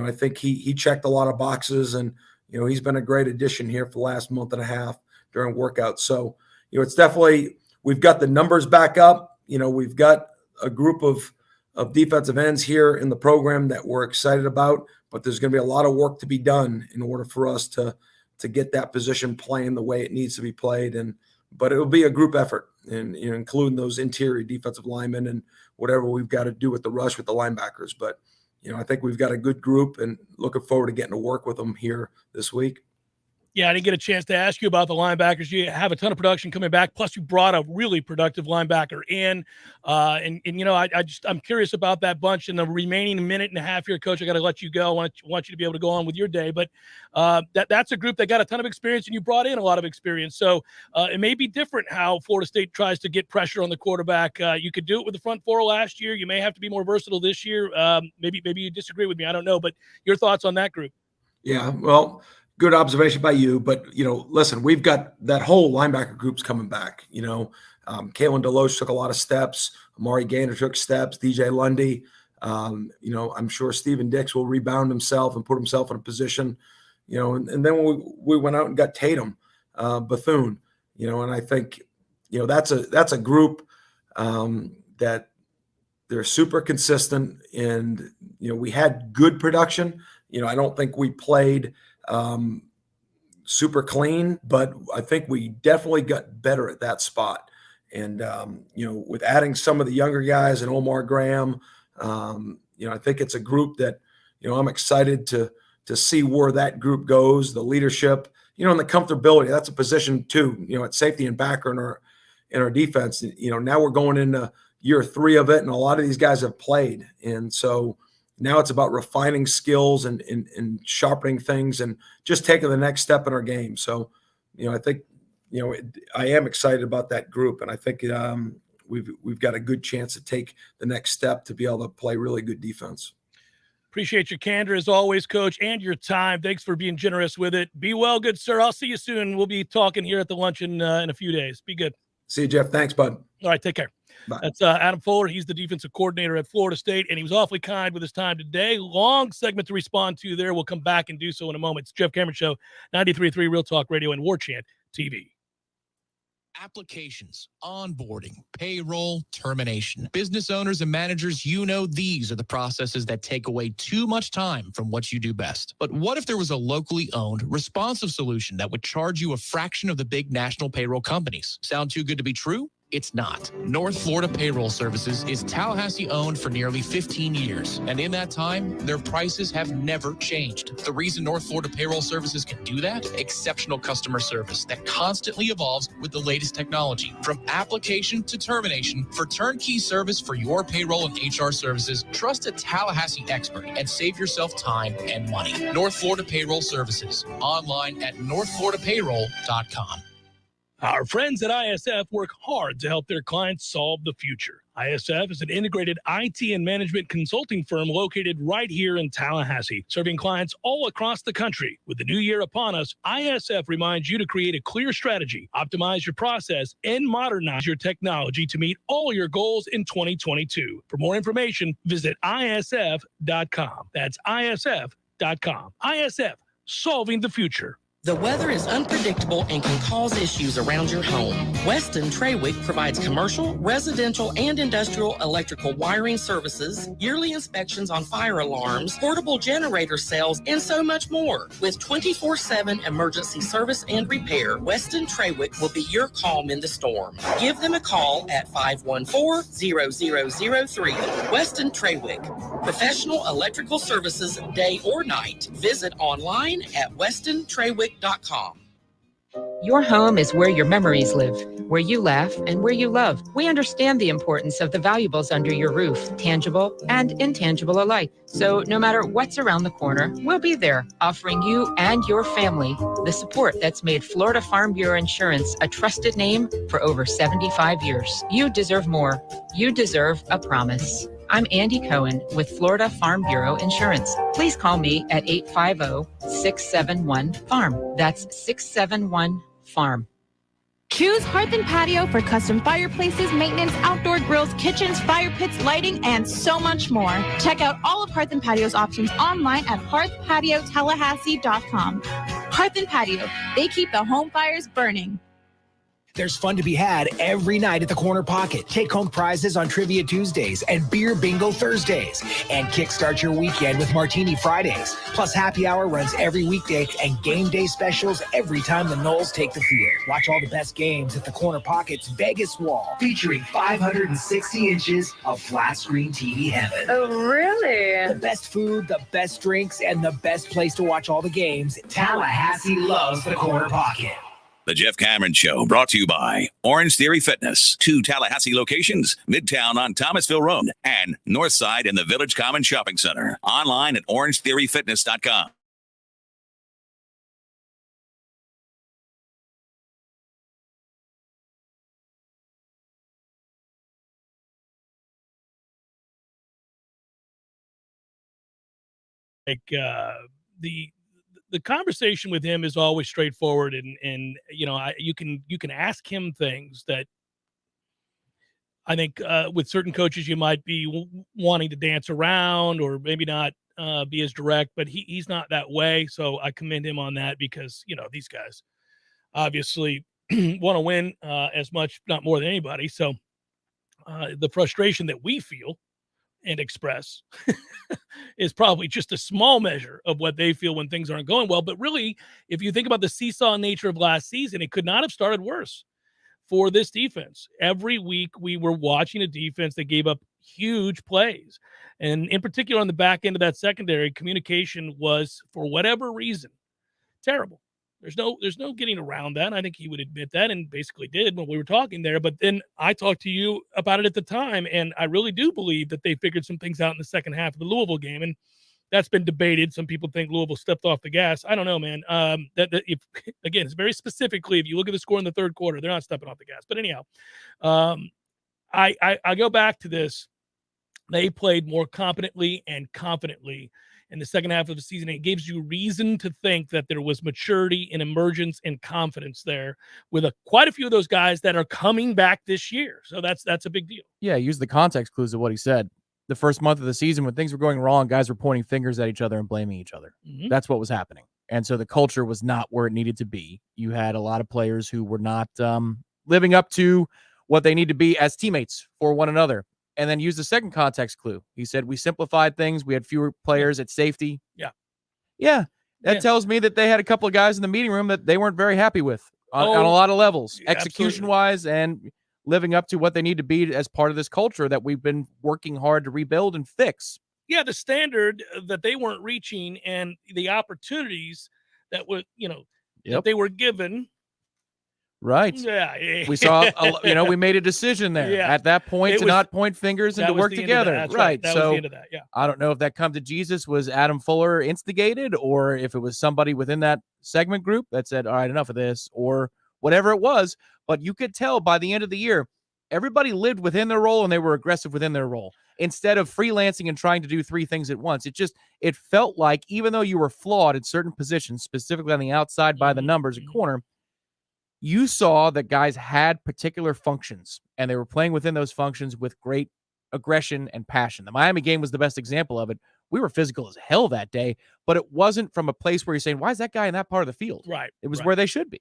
I think he checked a lot of boxes, and, he's been a great addition here for the last month and a half during workouts. So, it's definitely, we've got the numbers back up. We've got a group of defensive ends here in the program that we're excited about, but there's going to be a lot of work to be done in order for us to get that position playing the way it needs to be played. But it'll be a group effort, and including those interior defensive linemen and whatever we've got to do with the rush with the linebackers. But, I think we've got a good group, and looking forward to getting to work with them here this week. Yeah, I didn't get a chance to ask you about the linebackers. You have a ton of production coming back. Plus, you brought a really productive linebacker in. I'm curious about that bunch in the remaining minute and a half here, Coach. I got to let you go. I want you to be able to go on with your day. But that's a group that got a ton of experience, and you brought in a lot of experience. So it may be different how Florida State tries to get pressure on the quarterback. You could do it with the front four last year. You may have to be more versatile this year. Maybe you disagree with me. I don't know. But your thoughts on that group? Yeah, well, good observation by you, but listen, we've got that whole linebacker group's coming back. Kalen Deloche took a lot of steps. Amari Gaynor took steps. DJ Lundy. I'm sure Steven Dix will rebound himself and put himself in a position. And then we went out and got Tatum, Bethune. And I think that's a group that they're super consistent, and we had good production. I don't think we played super clean, but I think we definitely got better at that spot. And, with adding some of the younger guys and Omar Graham, I think it's a group that, I'm excited to see where that group goes, the leadership, and the comfortability. That's a position too, at safety and backer in our defense. Now we're going into year 3 of it, and a lot of these guys have played. And so now it's about refining skills and sharpening things and just taking the next step in our game. So, I think, I am excited about that group, and I think we've got a good chance to take the next step to be able to play really good defense. Appreciate your candor as always, Coach, and your time. Thanks for being generous with it. Be well, good sir. I'll see you soon. We'll be talking here at the luncheon in a few days. Be good. See you, Jeff. Thanks, bud. All right, take care. Bye. That's Adam Fuller. He's the defensive coordinator at Florida State, and he was awfully kind with his time today. Long segment to respond to there. We'll come back and do so in a moment. It's Jeff Cameron Show, 93.3 Real Talk Radio and Warchant TV. Applications, onboarding, payroll, termination. Business owners and managers, these are the processes that take away too much time from what you do best. But what if there was a locally owned, responsive solution that would charge you a fraction of the big national payroll companies? Sound too good to be true? It's not. North Florida Payroll Services is Tallahassee owned for nearly 15 years. And in that time, their prices have never changed. The reason North Florida Payroll Services can do that? Exceptional customer service that constantly evolves with the latest technology. From application to termination, for turnkey service for your payroll and HR services, trust a Tallahassee expert and save yourself time and money. North Florida Payroll Services. Online at northfloridapayroll.com. Our friends at ISF work hard to help their clients solve the future. ISF is an integrated IT and management consulting firm located right here in Tallahassee, serving clients all across the country. With the new year upon us, ISF reminds you to create a clear strategy, optimize your process, and modernize your technology to meet all your goals in 2022. For more information, visit isf.com. That's isf.com. ISF, solving the future. The weather is unpredictable and can cause issues around your home. Weston Trawick provides commercial, residential, and industrial electrical wiring services, yearly inspections on fire alarms, portable generator sales, and so much more. With 24/7 emergency service and repair, Weston Trawick will be your calm in the storm. Give them a call at 514-0003. Weston Trawick. Professional electrical services day or night. Visit online at westontrawick.com. Your home is where your memories live, where you laugh and where you love. We understand the importance of the valuables under your roof, tangible and intangible alike. So no matter what's around the corner, we'll be there, offering you and your family the support that's made Florida Farm Bureau Insurance a trusted name for over 75 years. You deserve more. You deserve a promise. I'm Andy Cohen with Florida Farm Bureau Insurance. Please call me at 850-671-FARM. That's 671-FARM. Choose Hearth and Patio for custom fireplaces, maintenance, outdoor grills, kitchens, fire pits, lighting, and so much more. Check out all of Hearth and Patio's options online at hearthpatiotallahassee.com. Hearth and Patio, they keep the home fires burning. There's fun to be had every night at the Corner Pocket. Take home prizes on Trivia Tuesdays and Beer Bingo Thursdays. And kickstart your weekend with Martini Fridays. Plus happy hour runs every weekday and game day specials every time the Noles take the field. Watch all the best games at the Corner Pocket's Vegas wall, featuring 560 inches of flat screen TV heaven. Oh, really? The best food, the best drinks, and the best place to watch all the games. Tallahassee loves the Corner Pocket. The Jeff Cameron Show, brought to you by Orange Theory Fitness. 2 Tallahassee locations, Midtown on Thomasville Road and Northside in the Village Common Shopping Center. Online at orangetheoryfitness.com. The conversation with him is always straightforward, and you can ask him things that I think with certain coaches you might be wanting to dance around or maybe not be as direct, but he's not that way. So I commend him on that because these guys obviously want to win as much, not more than anybody. So the frustration that we feel and express is probably just a small measure of what they feel when things aren't going well. But really, if you think about the seesaw nature of last season, it could not have started worse for this defense. Every week we were watching a defense that gave up huge plays. And in particular on the back end of that secondary, communication was, for whatever reason, terrible. There's no getting around that. I think he would admit that and basically did when we were talking there. But then I talked to you about it at the time, and I really do believe that they figured some things out in the second half of the Louisville game, and that's been debated. Some people think Louisville stepped off the gas. I don't know, man. Again, it's very specifically, if you look at the score in the third quarter, they're not stepping off the gas. But anyhow, I go back to this. They played more competently and confidently in the second half of the season. It gives you reason to think that there was maturity and emergence and confidence there with quite a few of those guys that are coming back this year. So that's a big deal. Yeah, use the context clues of what he said. The first month of the season, when things were going wrong, guys were pointing fingers at each other and blaming each other. That's what was happening. And so the culture was not where it needed to be. You had a lot of players who were not living up to what they need to be as teammates for one another. And then use the second context clue. He said, we simplified things. We had fewer players at safety. Yeah. That tells me that they had a couple of guys in the meeting room that they weren't very happy with on a lot of levels, execution-wise and living up to what they need to be as part of this culture that we've been working hard to rebuild and fix. Yeah, the standard that they weren't reaching and the opportunities that were, that they were given. Right. Yeah. We saw, we made a decision there at that point to not point fingers and to work together. Right. That so was the end of that. Yeah. I don't know if that come to Jesus was Adam Fuller instigated or if it was somebody within that segment group that said, all right, enough of this or whatever it was. But you could tell by the end of the year, everybody lived within their role and they were aggressive within their role instead of freelancing and trying to do three things at once. It felt like even though you were flawed in certain positions, specifically on the outside by the numbers at corner, you saw that guys had particular functions and they were playing within those functions with great aggression and passion. The Miami game was the best example of it. We were physical as hell that day, but it wasn't from a place where you're saying, why is that guy in that part of the field? Right. It was where they should be.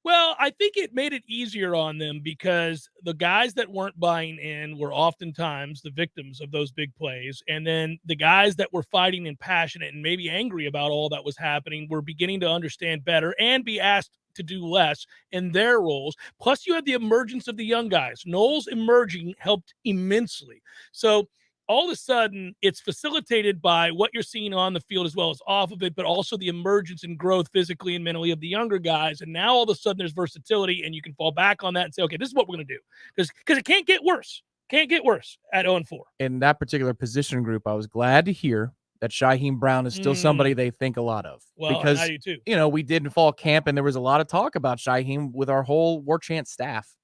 Well, I think it made it easier on them because the guys that weren't buying in were oftentimes the victims of those big plays. And then the guys that were fighting and passionate and maybe angry about all that was happening were beginning to understand better and be asked to do less in their roles. Plus, you had the emergence of the young guys. Noles emerging helped immensely. So all of a sudden, it's facilitated by what you're seeing on the field as well as off of it, but also the emergence and growth physically and mentally of the younger guys. And now all of a sudden there's versatility and you can fall back on that and say, okay, this is what we're going to do. Because it can't get worse. Can't get worse at 0-4. In that particular position group, I was glad to hear that Shaheen Brown is still somebody they think a lot of. Well, because, I do too. We did in fall camp and there was a lot of talk about Shaheen with our whole Warchant staff.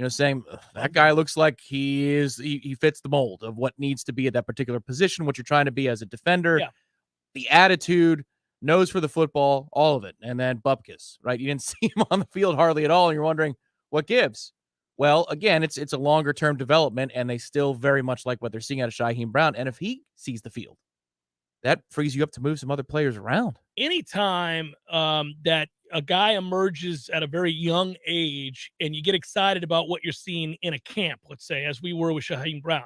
Saying that guy looks like he fits the mold of what needs to be at that particular position, what you're trying to be as a defender, the attitude, nose for the football, all of it. And then Bupkis, right? You didn't see him on the field hardly at all. And you're wondering what gives. Well, again, it's a longer term development and they still very much like what they're seeing out of Shaheen Brown. And if he sees the field, that frees you up to move some other players around. Anytime that a guy emerges at a very young age and you get excited about what you're seeing in a camp, let's say, as we were with Shaheen Brown,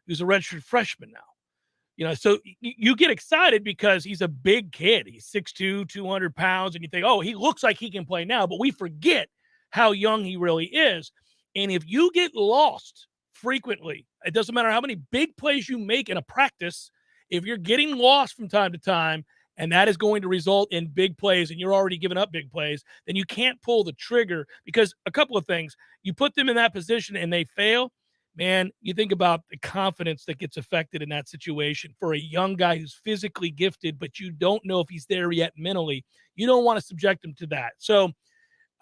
who's a redshirt freshman now, so you get excited because he's a big kid. He's 6'2", 200 pounds. And you think, oh, he looks like he can play now, but we forget how young he really is. And if you get lost frequently, it doesn't matter how many big plays you make in a practice, if you're getting lost from time to time, and that is going to result in big plays, and you're already giving up big plays, then you can't pull the trigger because a couple of things. You put them in that position and they fail, man, you think about the confidence that gets affected in that situation for a young guy who's physically gifted, but you don't know if he's there yet mentally. You don't want to subject him to that. So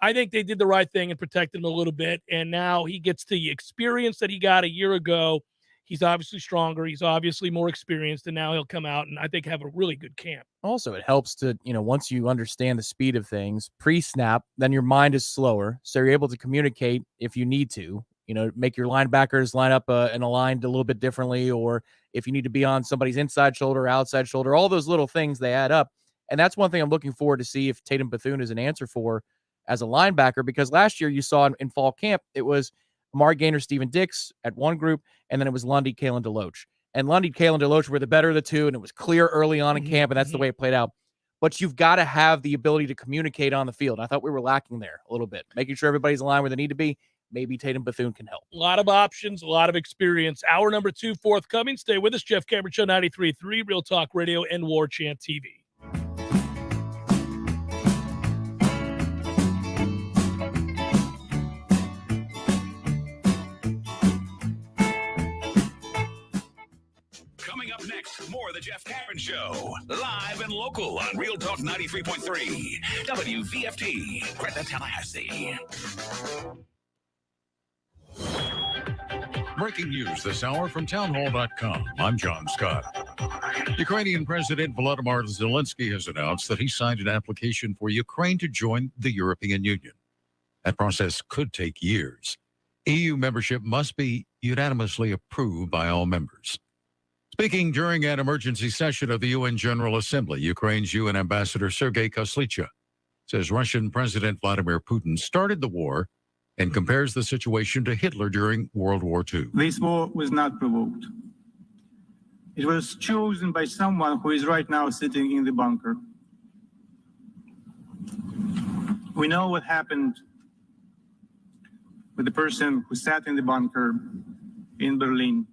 I think they did the right thing and protected him a little bit, and now he gets the experience that he got a year ago. He's obviously stronger. He's obviously more experienced, and now he'll come out and I think have a really good camp. Also, it helps to, once you understand the speed of things pre-snap, then your mind is slower. So you're able to communicate if you need to, make your linebackers line up and aligned a little bit differently, or if you need to be on somebody's inside shoulder, outside shoulder, all those little things, they add up. And that's one thing I'm looking forward to see if Tatum Bethune is an answer for as a linebacker, because last year you saw in fall camp, it was Amari Gaynor, Steven Dix at one group, and then it was Lundy, Kalen DeLoach. And Lundy, Kalen DeLoach were the better of the two, and it was clear early on in camp, and that's the way it played out. But you've got to have the ability to communicate on the field. I thought we were lacking there a little bit, making sure everybody's aligned where they need to be. Maybe Tatum Bethune can help. A lot of options, a lot of experience. Hour number 2 forthcoming. Stay with us. Jeff Cameron Show, 93.3, Real Talk Radio, and Warchant TV. Coming up next, more of the Jeff Cameron Show. Live and local on Real Talk 93.3. WVFT, Greta, Tallahassee. Breaking news this hour from townhall.com. I'm John Scott. Ukrainian President Volodymyr Zelensky has announced that he signed an application for Ukraine to join the European Union. That process could take years. EU membership must be unanimously approved by all members. Speaking during an emergency session of the UN General Assembly, Ukraine's UN Ambassador Sergei Koslycha says Russian President Vladimir Putin started the war and compares the situation to Hitler during World War II. This war was not provoked. It was chosen by someone who is right now sitting in the bunker. We know what happened with the person who sat in the bunker in Berlin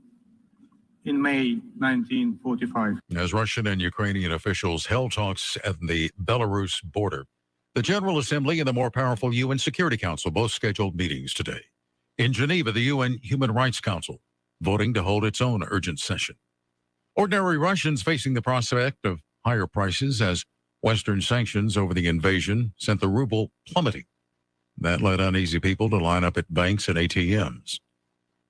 in May 1945. As Russian and Ukrainian officials held talks at the Belarus border, the General Assembly and the more powerful UN Security Council both scheduled meetings today. In Geneva, the UN Human Rights Council voting to hold its own urgent session. Ordinary Russians facing the prospect of higher prices as Western sanctions over the invasion sent the ruble plummeting. That led uneasy people to line up at banks and ATMs.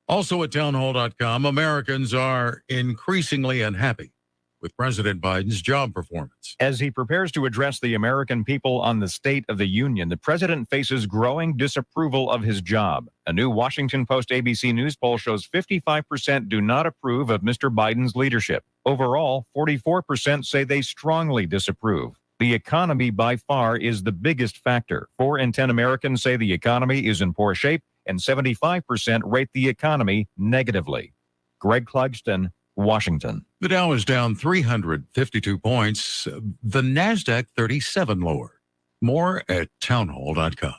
Also at townhall.com, Americans are increasingly unhappy with President Biden's job performance. As he prepares to address the American people on the State of the Union, the president faces growing disapproval of his job. A new Washington Post ABC News poll shows 55% do not approve of Mr. Biden's leadership. Overall, 44% say they strongly disapprove. The economy by far is the biggest factor. 4 in 10 Americans say the economy is in poor shape, and 75% rate the economy negatively. Greg Clugston, Washington. The Dow is down 352 points. The NASDAQ 37 lower. More at townhall.com.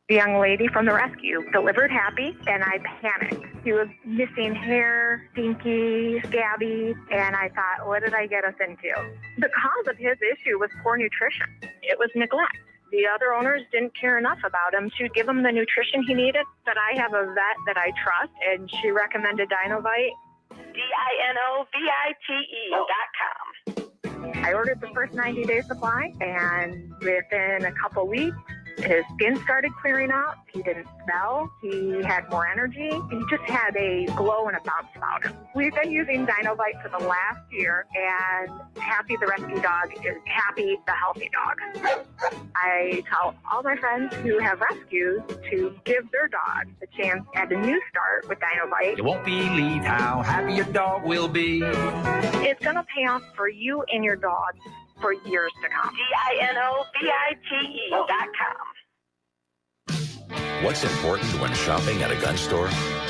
The young lady from the rescue delivered happy, and I panicked. He was missing hair, stinky, scabby, and I thought, what did I get us into? The cause of his issue was poor nutrition. It was neglect. The other owners didn't care enough about him to give him the nutrition he needed. But I have a vet that I trust, and she recommended Dinovite. DINOVITE.com. I ordered the first 90-day supply, and within a couple weeks, his skin started clearing up. He didn't smell. He had more energy. He just had a glow and a bounce about him. We've been using Dinovite for the last year, and Happy the rescue dog is Happy the healthy dog. I tell all my friends who have rescues to give their dog a chance at a new start with Dinovite. You won't believe how happy your dog will be. It's going to pay off for you and your dog for years to come. DINOVITE.com. What's important when shopping at a gun store?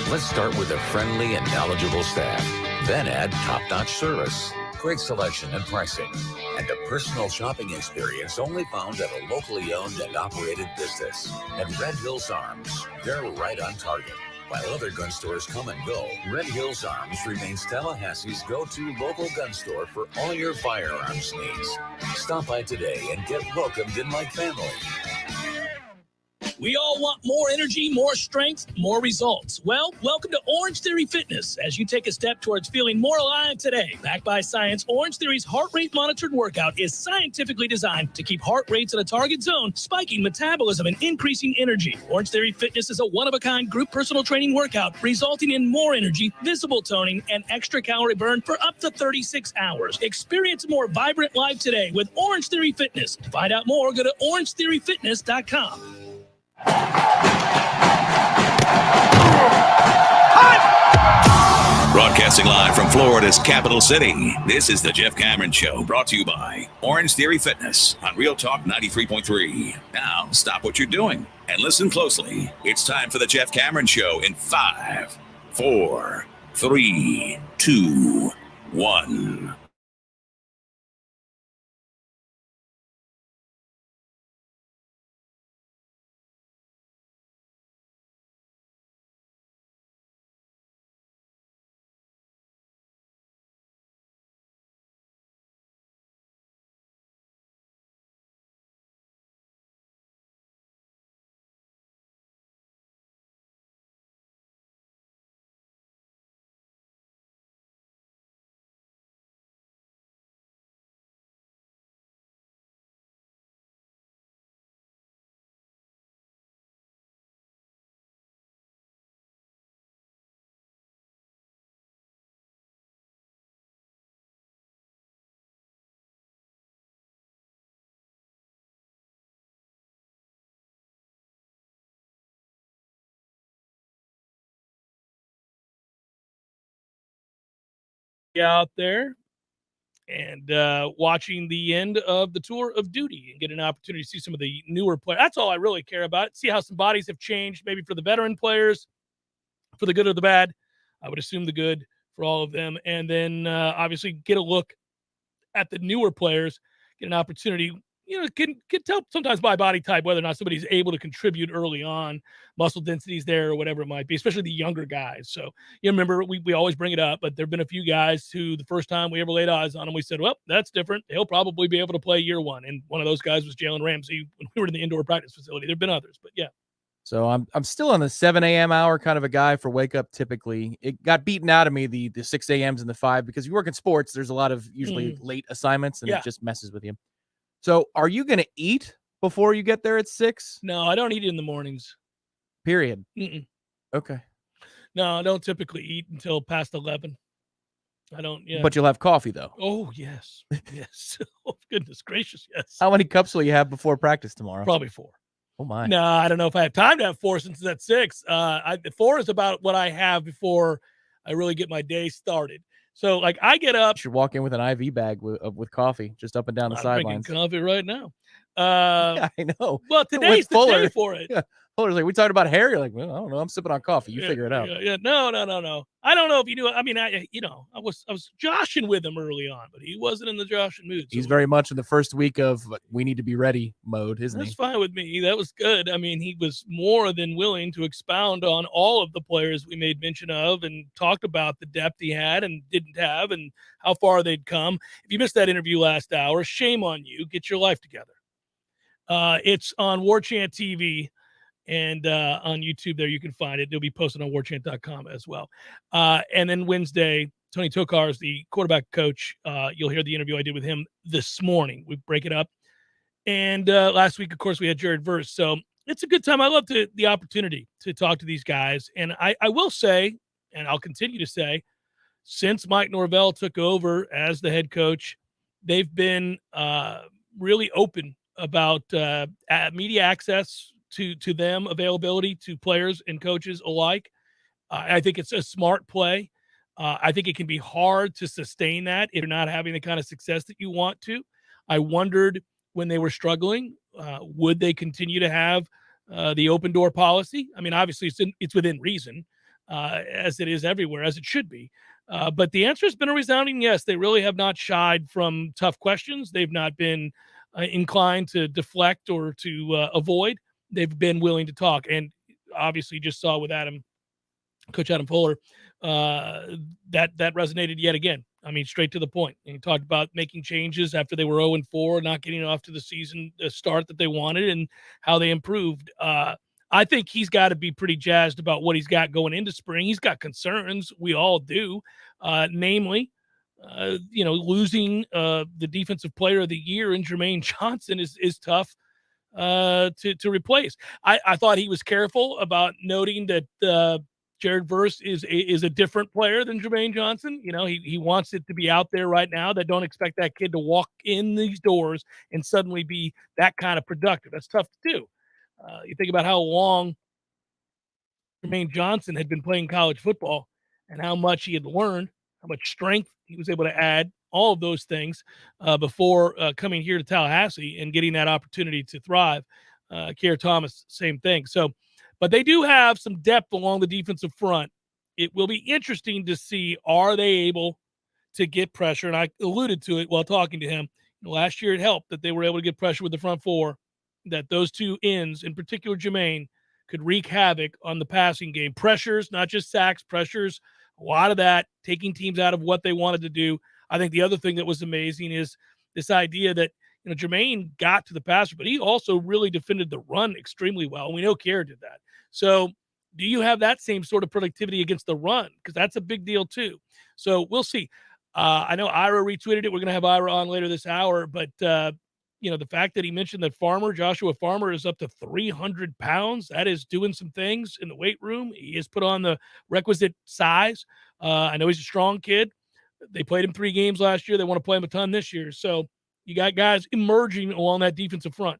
Let's start with a friendly and knowledgeable staff. Then add top-notch service, great selection and pricing, and a personal shopping experience only found at a locally owned and operated business. At Red Hills Arms, they're right on target. While other gun stores come and go, Red Hills Arms remains Tallahassee's go-to local gun store for all your firearms needs. Stop by today and get welcomed in like family. We all want more energy, more strength, more results. Well, welcome to Orange Theory Fitness as you take a step towards feeling more alive today. Backed by science, Orange Theory's heart rate monitored workout is scientifically designed to keep heart rates in a target zone, spiking metabolism and increasing energy. Orange Theory Fitness is a one-of-a-kind group personal training workout resulting in more energy, visible toning, and extra calorie burn for up to 36 hours. Experience a more vibrant life today with Orange Theory Fitness. To find out more, go to orangetheoryfitness.com. Broadcasting live from Florida's capital city, this is the Jeff Cameron Show, brought to you by Orange Theory Fitness on Real Talk 93.3. Now, stop what you're doing and listen closely. It's time for the Jeff Cameron Show in 5, 4, 3, 2, 1. out there and watching the end of the tour of duty and get an opportunity to see some of the newer players. That's all I really care about. See how some bodies have changed, maybe for the veteran players, for the good or the bad. I would assume the good for all of them. And then obviously get a look at the newer players, get an opportunity, can tell sometimes by body type whether or not somebody's able to contribute early on, muscle densities there or whatever it might be, especially the younger guys. So you remember we always bring it up, but there have been a few guys who the first time we ever laid eyes on them, we said, well, that's different. He'll probably be able to play year one. And one of those guys was Jalen Ramsey when we were in the indoor practice facility. There've been others, but yeah. So I'm still on the 7 a.m. hour kind of a guy for wake up typically. It got beaten out of me, the 6 a.m.s and the 5, because you work in sports, there's a lot of usually late assignments, and it just messes with you. So are you going to eat before you get there at 6? No, I don't eat in the mornings. Period. Mm-mm. Okay. No, I don't typically eat until past 11. I don't, yeah. But you'll have coffee, though. Oh, yes. Yes. Oh, goodness gracious, yes. How many cups will you have before practice tomorrow? Probably 4. Oh, my. No, I don't know if I have time to have 4 since it's at 6. 4 is about what I have before I really get my day started. So, like, I get up. You should walk in with an IV bag with coffee, just up and down the sidelines. I'm drinking coffee right now. Yeah, I know. Well, today's the day for it. Yeah. Fuller's like, we talked about hair. You're like, well, I don't know. I'm sipping on coffee. You figure it out. Yeah. No. I don't know if you knew. I mean, I was joshing with him early on, but he wasn't in the joshing mood. He's very much in the first week of we need to be ready mode, isn't he? That's fine with me. That was good. I mean, he was more than willing to expound on all of the players we made mention of and talked about the depth he had and didn't have and how far they'd come. If you missed that interview last hour, shame on you. Get your life together. It's on Warchant TV. And on YouTube there, you can find it. It'll be posted on warchant.com as well. And then Wednesday, Tony Tokar is the quarterback coach. You'll hear the interview I did with him this morning. We break it up. And last week, of course, we had Jared Verse. So it's a good time. I love the opportunity to talk to these guys. And I will say, and I'll continue to say, since Mike Norvell took over as the head coach, they've been really open about media access to them, availability to players and coaches alike. I think it's a smart play. I think it can be hard to sustain that if you're not having the kind of success that you want to. I wondered when they were struggling, would they continue to have the open door policy? I mean, obviously it's within reason, as it is everywhere, as it should be. But the answer has been a resounding yes. They really have not shied from tough questions. They've not been inclined to deflect or to avoid. They've been willing to talk, and obviously just saw with Coach Adam Fuller, that resonated yet again. I mean, straight to the point. And he talked about making changes after they were 0-4, not getting off to the season start that they wanted, and how they improved. I think he's got to be pretty jazzed about what he's got going into spring. He's got concerns. We all do, namely, losing the defensive player of the year in Jermaine Johnson is tough. To replace. I thought he was careful about noting that Jared Verse is a different player than Jermaine Johnson. He wants it to be out there right now that don't expect that kid to walk in these doors and suddenly be that kind of productive. That's tough to do. You think about how long Jermaine Johnson had been playing college football and how much he had learned, how much strength he was able to add, all of those things before coming here to Tallahassee and getting that opportunity to thrive. Keir Thomas, same thing. So, but they do have some depth along the defensive front. It will be interesting to see, are they able to get pressure? And I alluded to it while talking to him. Last year it helped that they were able to get pressure with the front four, that those two ends, in particular Jermaine, could wreak havoc on the passing game. Pressures, not just sacks, pressures, a lot of that, taking teams out of what they wanted to do. I think the other thing that was amazing is this idea that, Jermaine got to the passer, but he also really defended the run extremely well. And we know Keir did that. So do you have that same sort of productivity against the run? Because that's a big deal too. So we'll see. I know Ira retweeted it. We're going to have Ira on later this hour, but the fact that he mentioned that Joshua Farmer is up to 300 pounds, that is doing some things in the weight room. He has put on the requisite size. I know he's a strong kid. They played him 3 games last year. They want to play him a ton this year. So you got guys emerging along that defensive front.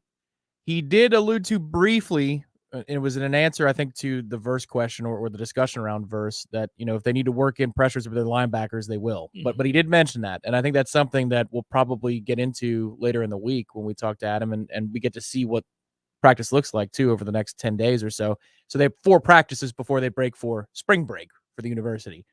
He did allude to briefly It was an answer, I think, to the verse question or the discussion around verse that, if they need to work in pressures with their linebackers, they will. But he did mention that. And I think that's something that we'll probably get into later in the week when we talk to Adam and we get to see what practice looks like, too, over the next 10 days or so. So they have 4 practices before they break for spring break for the university.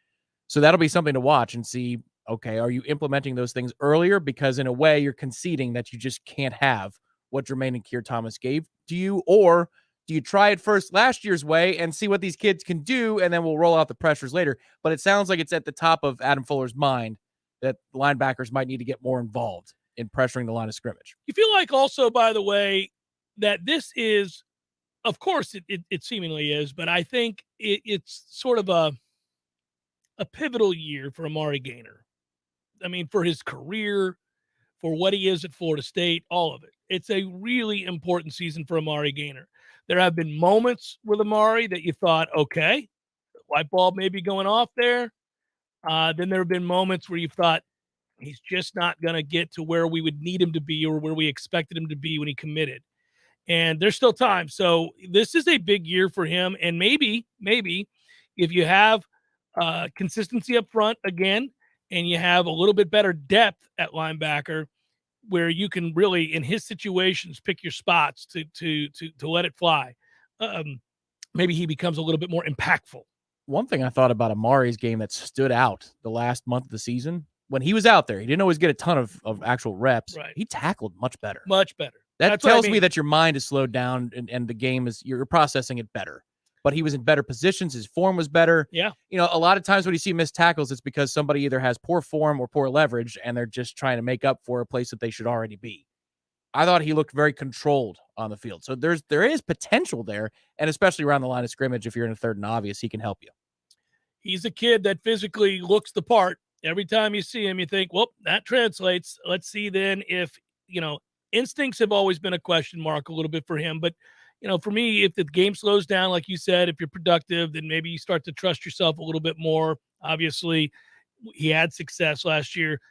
So that'll be something to watch and see, okay, are you implementing those things earlier? Because in a way, you're conceding that you just can't have what Jermaine and Keir Thomas gave to you, or do you try it first last year's way and see what these kids can do, and then we'll roll out the pressures later? But it sounds like it's at the top of Adam Fuller's mind that linebackers might need to get more involved in pressuring the line of scrimmage. You feel like also, by the way, that this is, of course, it seemingly is, but I think it's sort of a pivotal year for Amari Gaynor. I mean, for his career, for what he is at Florida State, all of it. It's a really important season for Amari Gaynor. There have been moments with Amari that you thought, okay, light bulb may be going off there. Then there have been moments where you thought he's just not going to get to where we would need him to be or where we expected him to be when he committed. And there's still time. So this is a big year for him. And maybe if you have consistency up front again, and you have a little bit better depth at linebacker, where you can really, in his situations, pick your spots to let it fly. Maybe he becomes a little bit more impactful. One thing I thought about Amari's game that stood out the last month of the season, when he was out there, he didn't always get a ton of actual reps. Right. He tackled much better. Much better. That tells me that your mind is slowed down and the game is, you're processing it better. But he was in better positions. His form was better. Yeah. A lot of times when you see missed tackles, it's because somebody either has poor form or poor leverage, and they're just trying to make up for a place that they should already be. I thought he looked very controlled on the field. So there is potential there, and especially around the line of scrimmage, if you're in a third and obvious, he can help you. He's a kid that physically looks the part. Every time you see him, you think, well, that translates. Let's see then if, instincts have always been a question mark a little bit for him, but for me, if the game slows down, like you said, if you're productive, then maybe you start to trust yourself a little bit more. Obviously, he had success last year.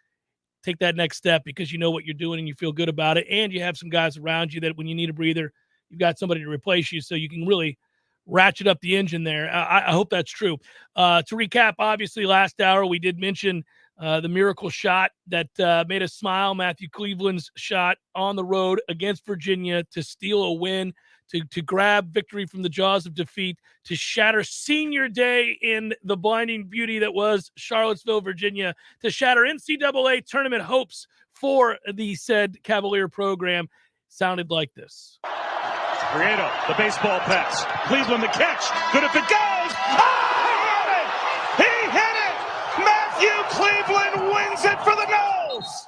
Take that next step because you know what you're doing and you feel good about it. And you have some guys around you that when you need a breather, you've got somebody to replace you so you can really ratchet up the engine there. I hope that's true. To recap, obviously, last hour, we did mention the miracle shot that made us smile, Matthew Cleveland's shot on the road against Virginia to steal a win, to grab victory from the jaws of defeat, to shatter senior day in the blinding beauty that was Charlottesville, Virginia, to shatter NCAA tournament hopes for the said Cavalier program. Sounded like this. Prieto, the baseball pass. Cleveland, the catch. Good if it goes. Oh, he hit it! Matthew Cleveland wins it for the Noles.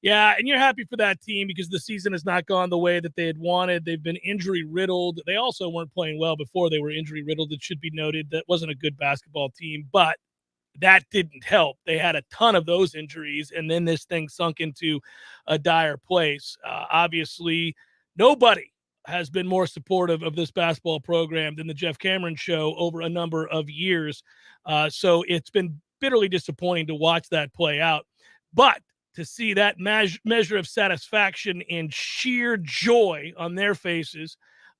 Yeah, and you're happy for that team because the season has not gone the way that they had wanted. They've been injury-riddled. They also weren't playing well before they were injury-riddled. It should be noted that wasn't a good basketball team, but that didn't help. They had a ton of those injuries, and then this thing sunk into a dire place. Obviously, nobody has been more supportive of this basketball program than the Jeff Cameron Show over a number of years. So it's been bitterly disappointing to watch that play out. But to see that measure of satisfaction and sheer joy on their faces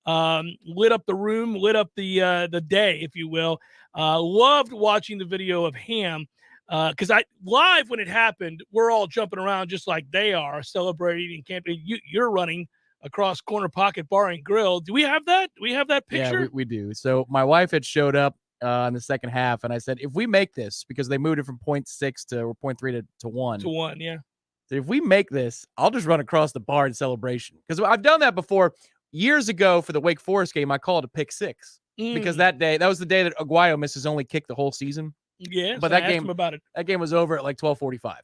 lit up the room, lit up the day, if you will. Loved watching the video of Ham because live when it happened, we're all jumping around just like they are, celebrating and camping. You're running across Corner Pocket Bar and Grill. Do we have that? Do we have that picture? Yeah, we do. So my wife had showed up in the second half, and I said, if we make this, because they moved it from 0.6 to or 0.3 to 1. To 1, yeah. So if we make this, I'll just run across the bar in celebration. Because I've done that before. Years ago for the Wake Forest game, I called a pick six. Because that was the day that Aguayo missed his only kick the whole season. Yeah, but so that game about it. That game was over at like 12:45.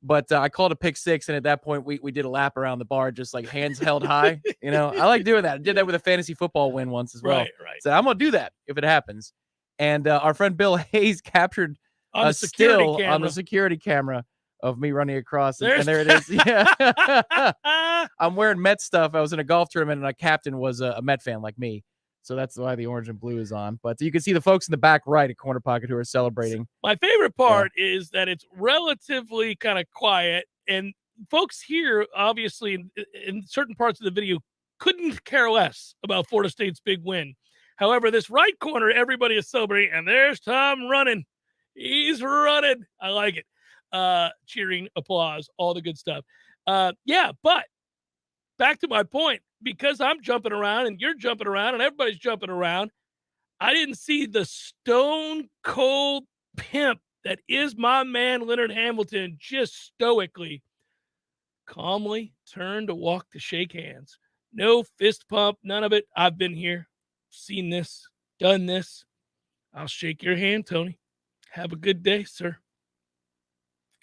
But I called a pick six, and at that point, we did a lap around the bar, just like hands held high. I like doing that. I did that with a fantasy football win once as well. Right. So I'm going to do that if it happens. And our friend Bill Hayes captured on a still on the security camera of me running across. And there it is. Yeah. I'm wearing Met stuff. I was in a golf tournament, and our captain was a Met fan like me. So that's why the orange and blue is on. But you can see the folks in the back right at Corner Pocket who are celebrating. My favorite part is that it's relatively kind of quiet. And folks here, obviously, in certain parts of the video, couldn't care less about Florida State's big win. However, this right corner, everybody is celebrating, and there's Tom running. He's running. I like it. Cheering, applause, all the good stuff. Yeah, but back to my point, because I'm jumping around and you're jumping around and everybody's jumping around, I didn't see the stone cold pimp that is my man Leonard Hamilton just stoically, calmly turn to walk to shake hands. No fist pump, none of it. I've been here, seen this, done this. I'll shake your hand, Tony. Have a good day, sir.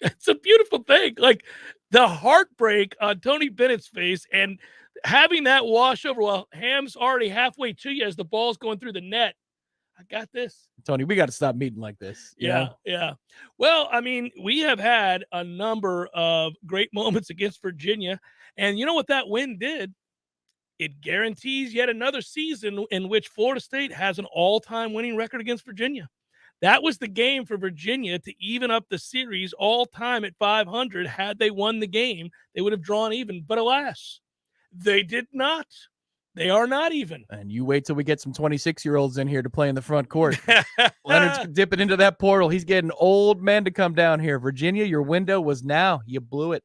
It's a beautiful thing. Like the heartbreak on Tony Bennett's face and having that wash over while Ham's already halfway to you as the ball's going through the net. I got this. Tony, we got to stop meeting like this. Yeah. Well, I mean, we have had a number of great moments against Virginia. And you know what that win did? It guarantees yet another season in which Florida State has an all-time winning record against Virginia. That was the game for Virginia to even up the series all-time at 500. Had they won the game, they would have drawn even. But alas, they did not. They are not even. And you wait till we get some 26-year-olds in here to play in the front court. Leonard's dipping into that portal. He's getting old men to come down here. Virginia, your window was now. You blew it.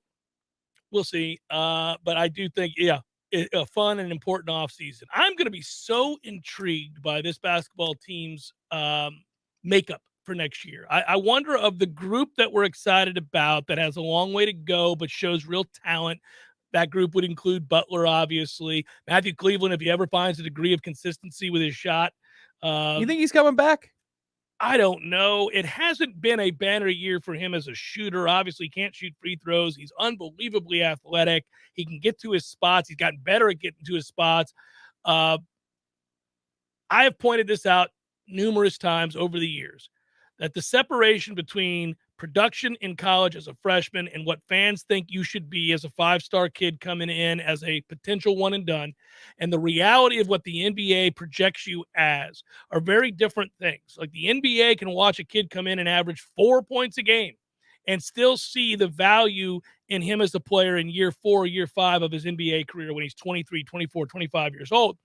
We'll see. But I do think, a fun and important offseason. I'm going to be so intrigued by this basketball team's makeup for next year. I wonder of the group that we're excited about that has a long way to go but shows real talent. That group would include Butler, obviously. Matthew Cleveland, if he ever finds a degree of consistency with his shot. You think he's coming back? I don't know. It hasn't been a banner year for him as a shooter. Obviously, he can't shoot free throws. He's unbelievably athletic. He can get to his spots. He's gotten better at getting to his spots. I have pointed this out numerous times over the years, that the separation between production in college as a freshman and what fans think you should be as a five-star kid coming in as a potential one and done, and the reality of what the NBA projects you as are very different things. Like the NBA can watch a kid come in and average 4 points a game and still see the value in him as a player in year 4, year 5 of his NBA career when he's 23, 24, 25 years old.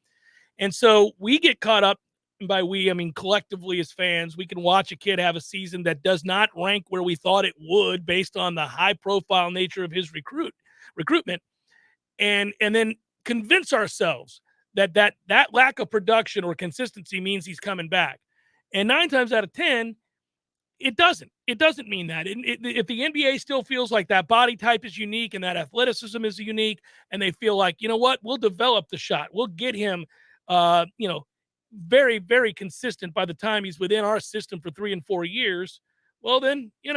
And so we get caught up. And by we, I mean collectively as fans, we can watch a kid have a season that does not rank where we thought it would based on the high-profile nature of his recruitment, and then convince ourselves that lack of production or consistency means he's coming back. And 9 times out of 10, it doesn't. It doesn't mean that. If the NBA still feels like that body type is unique and that athleticism is unique, and they feel like, you know what, we'll develop the shot, we'll get him, very, very consistent by the time he's within our system for 3 and 4 years, well, then, he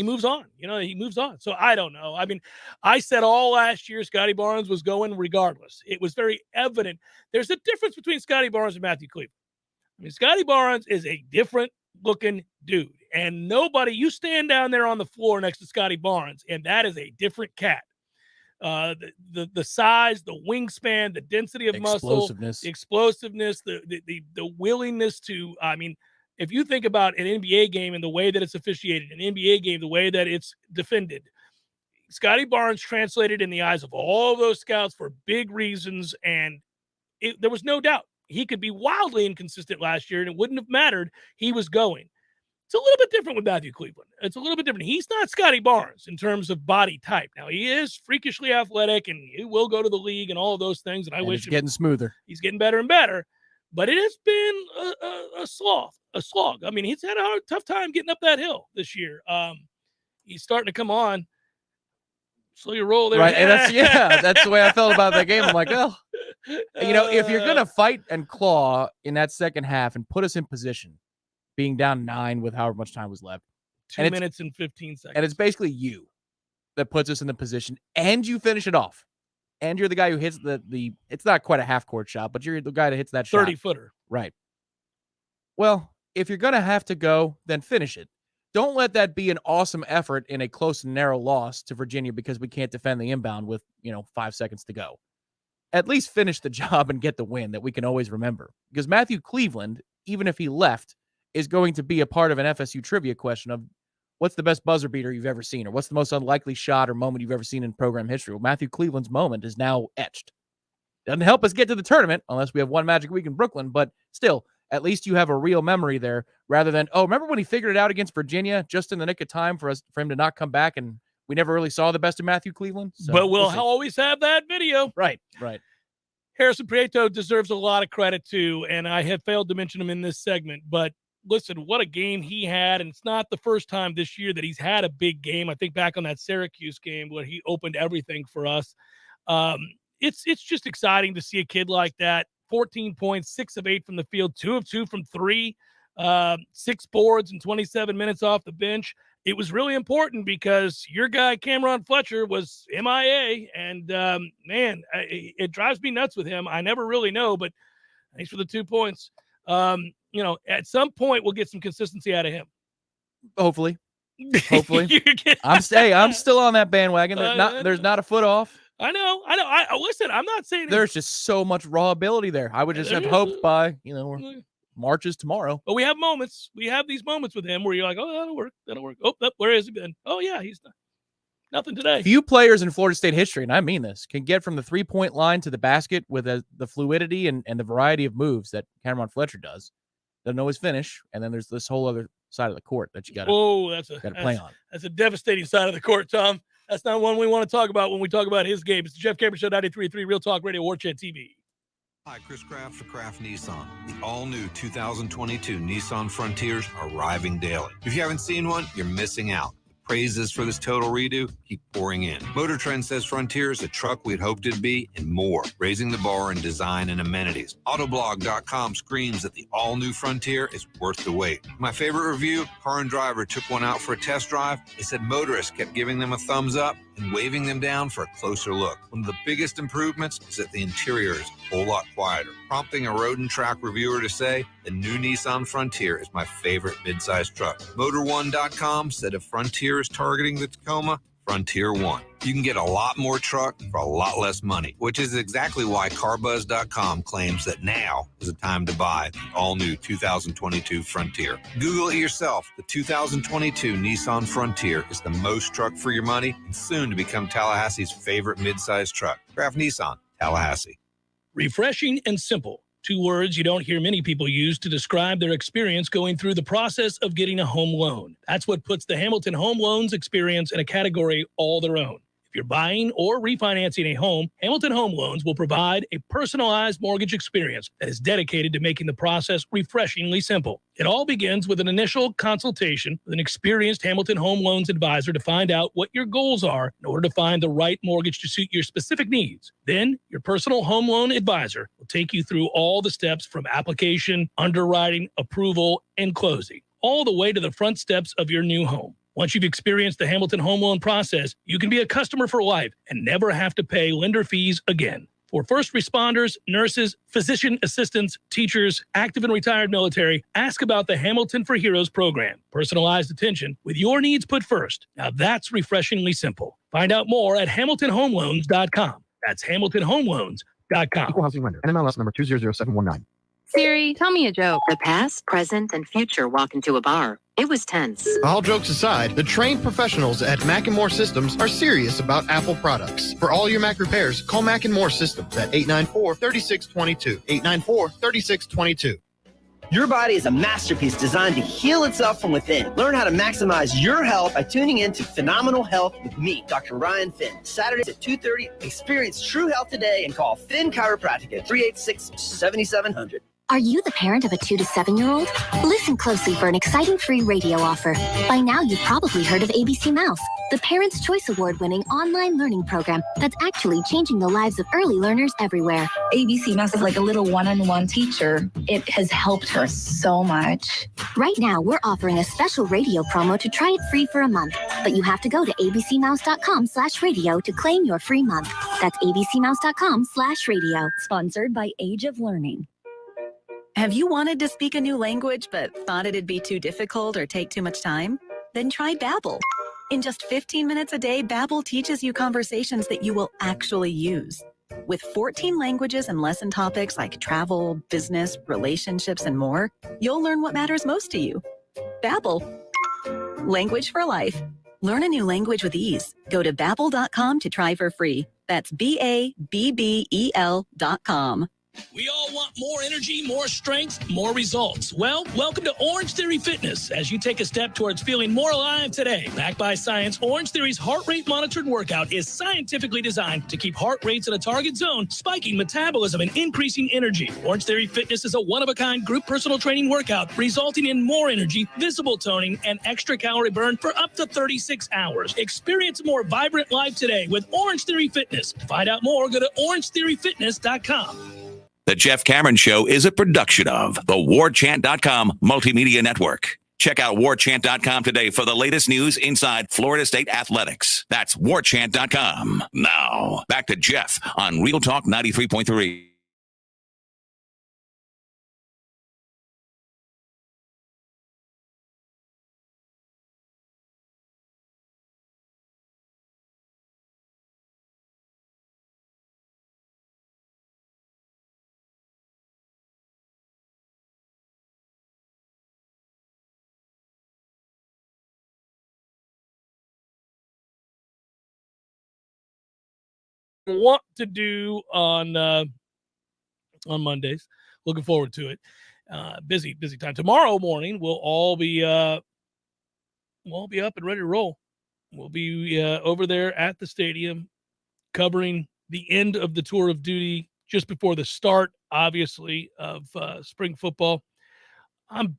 moves on. He moves on. So I don't know. I mean, I said all last year Scotty Barnes was going regardless. It was very evident. There's a difference between Scotty Barnes and Matthew Cleveland. I mean, Scotty Barnes is a different looking dude. And you stand down there on the floor next to Scotty Barnes, and that is a different cat. The size, the wingspan, the density of muscle, the explosiveness, the willingness to, if you think about an NBA game and the way that it's officiated, an NBA game, the way that it's defended, Scotty Barnes translated in the eyes of all of those scouts for big reasons. And there was no doubt he could be wildly inconsistent last year and it wouldn't have mattered. He was going. It's a little bit different with Matthew Cleveland. It's a little bit different. He's not Scotty Barnes in terms of body type. Now, he is freakishly athletic, and he will go to the league and all of those things, and I wish he's getting smoother. He's getting better and better, but it has been a slog. I mean, he's had a tough time getting up that hill this year. He's starting to come on. Slow your roll there. Right, and that's the way I felt about that game. I'm like, well, if you're going to fight and claw in that second half and put us in position, being down 9 with however much time was left. 2 minutes and 15 seconds. And it's basically you that puts us in the position, and you finish it off. And you're the guy who hits it's not quite a half-court shot, but you're the guy that hits that 30-footer. Right. Well, if you're going to have to go, then finish it. Don't let that be an awesome effort in a close and narrow loss to Virginia because we can't defend the inbound with, 5 seconds to go. At least finish the job and get the win that we can always remember. Because Matthew Cleveland, even if he left, is going to be a part of an FSU trivia question of what's the best buzzer beater you've ever seen? Or what's the most unlikely shot or moment you've ever seen in program history? Well, Matthew Cleveland's moment is now etched. Doesn't help us get to the tournament unless we have one magic week in Brooklyn, but still, at least you have a real memory there rather than, oh, remember when he figured it out against Virginia just in the nick of time for him to not come back, and we never really saw the best of Matthew Cleveland? So, but we'll always have that video. Right. Harrison Prieto deserves a lot of credit too, and I have failed to mention him in this segment, but listen, what a game he had, and it's not the first time this year that he's had a big game. I think back on that Syracuse game where he opened everything for us. It's just exciting to see a kid like that. 14 points, 6 of 8 from the field, 2 of 2 from 3, 6 boards in 27 minutes off the bench. It was really important because your guy, Cameron Fletcher, was MIA, and man, it drives me nuts with him. I never really know, but thanks for the 2 points. At some point we'll get some consistency out of him. Hopefully. I'm still on that bandwagon. There's not a foot off. I know. Listen, I'm not saying there's just so much raw ability there. I would just have hoped by, March is tomorrow. But we have moments. We have these moments with him where you're like, oh, that'll work. Oh, where has he been? Oh, yeah, he's nothing today. Few players in Florida State history, and I mean this, can get from the 3-point line to the basket with the fluidity and the variety of moves that Cameron Fletcher does. Doesn't always finish, and then there's this whole other side of the court that you got to play on. That's a devastating side of the court, Tom. That's not one we want to talk about when we talk about his game. It's the Jeff Cameron Show, 93.3 Real Talk Radio, Warchant TV. Hi, Chris Kraft for Kraft Nissan. The all-new 2022 Nissan Frontiers are arriving daily. If you haven't seen one, you're missing out. The praises for this total redo keep pouring in. Motor Trend says Frontier is a truck we'd hoped it'd be and more, raising the bar in design and amenities. Autoblog.com screams that the all-new Frontier is worth the wait. My favorite review, Car and Driver took one out for a test drive. They said motorists kept giving them a thumbs up and waving them down for a closer look. One of the biggest improvements is that the interior is a whole lot quieter, prompting a Road and Track reviewer to say, the new Nissan Frontier is my favorite midsize truck. Motor1.com said if Frontier is targeting the Tacoma, Frontier One. You can get a lot more truck for a lot less money, which is exactly why CarBuzz.com claims that now is the time to buy the all-new 2022 Frontier. Google it yourself. The 2022 Nissan Frontier is the most truck for your money and soon to become Tallahassee's favorite midsize truck. Kraft Nissan, Tallahassee. Refreshing and simple. 2 words you don't hear many people use to describe their experience going through the process of getting a home loan. That's what puts the Hamilton Home Loans experience in a category all their own. If you're buying or refinancing a home, Hamilton Home Loans will provide a personalized mortgage experience that is dedicated to making the process refreshingly simple. It all begins with an initial consultation with an experienced Hamilton Home Loans advisor to find out what your goals are in order to find the right mortgage to suit your specific needs. Then, your personal home loan advisor will take you through all the steps from application, underwriting, approval, and closing, all the way to the front steps of your new home. Once you've experienced the Hamilton Home Loan process, you can be a customer for life and never have to pay lender fees again. For first responders, nurses, physician assistants, teachers, active and retired military, ask about the Hamilton for Heroes program. Personalized attention with your needs put first. Now that's refreshingly simple. Find out more at HamiltonHomeLoans.com. That's HamiltonHomeLoans.com. Equal housing lender. NMLS number 200719. Siri, tell me a joke. The past, present, and future walk into a bar. It was tense. All jokes aside, the trained professionals at Mac & More Systems are serious about Apple products. For all your Mac repairs, call Mac & More Systems at 894-3622. 894-3622. Your body is a masterpiece designed to heal itself from within. Learn how to maximize your health by tuning in to Phenomenal Health with me, Dr. Ryan Finn. Saturdays at 2:30. Experience true health today and call Finn Chiropractic at 386-7700. Are you the parent of a 2 to 7-year-old? Listen closely for an exciting free radio offer. By now, you've probably heard of ABC Mouse, the Parents' Choice Award-winning online learning program that's actually changing the lives of early learners everywhere. ABC Mouse is like a little one-on-one teacher. It has helped her so much. Right now, we're offering a special radio promo to try it free for a month, but you have to go to abcmouse.com/radio to claim your free month. That's abcmouse.com/radio. Sponsored by Age of Learning. Have you wanted to speak a new language but thought it'd be too difficult or take too much time? Then try Babbel. In just 15 minutes a day, Babbel teaches you conversations that you will actually use. With 14 languages and lesson topics like travel, business, relationships, and more, you'll learn what matters most to you. Babbel. Language for life. Learn a new language with ease. Go to Babbel.com to try for free. That's BABBEL.com. We all want more energy, more strength, more results. Well, welcome to Orange Theory Fitness as you take a step towards feeling more alive today. Backed by science, Orange Theory's heart rate monitored workout is scientifically designed to keep heart rates in a target zone, spiking metabolism and increasing energy. Orange Theory Fitness is a one-of-a-kind group personal training workout resulting in more energy, visible toning, and extra calorie burn for up to 36 hours. Experience a more vibrant life today with Orange Theory Fitness. To find out more, go to orangetheoryfitness.com. The Jeff Cameron Show is a production of the Warchant.com Multimedia Network. Check out Warchant.com today for the latest news inside Florida State athletics. That's Warchant.com. Now, back to Jeff on Real Talk 93.3. Want to do on Mondays. Looking forward to it. Busy time. Tomorrow morning we'll all be up and ready to roll. We'll be over there at the stadium covering the end of the tour of duty just before the start, obviously, of spring football. I'm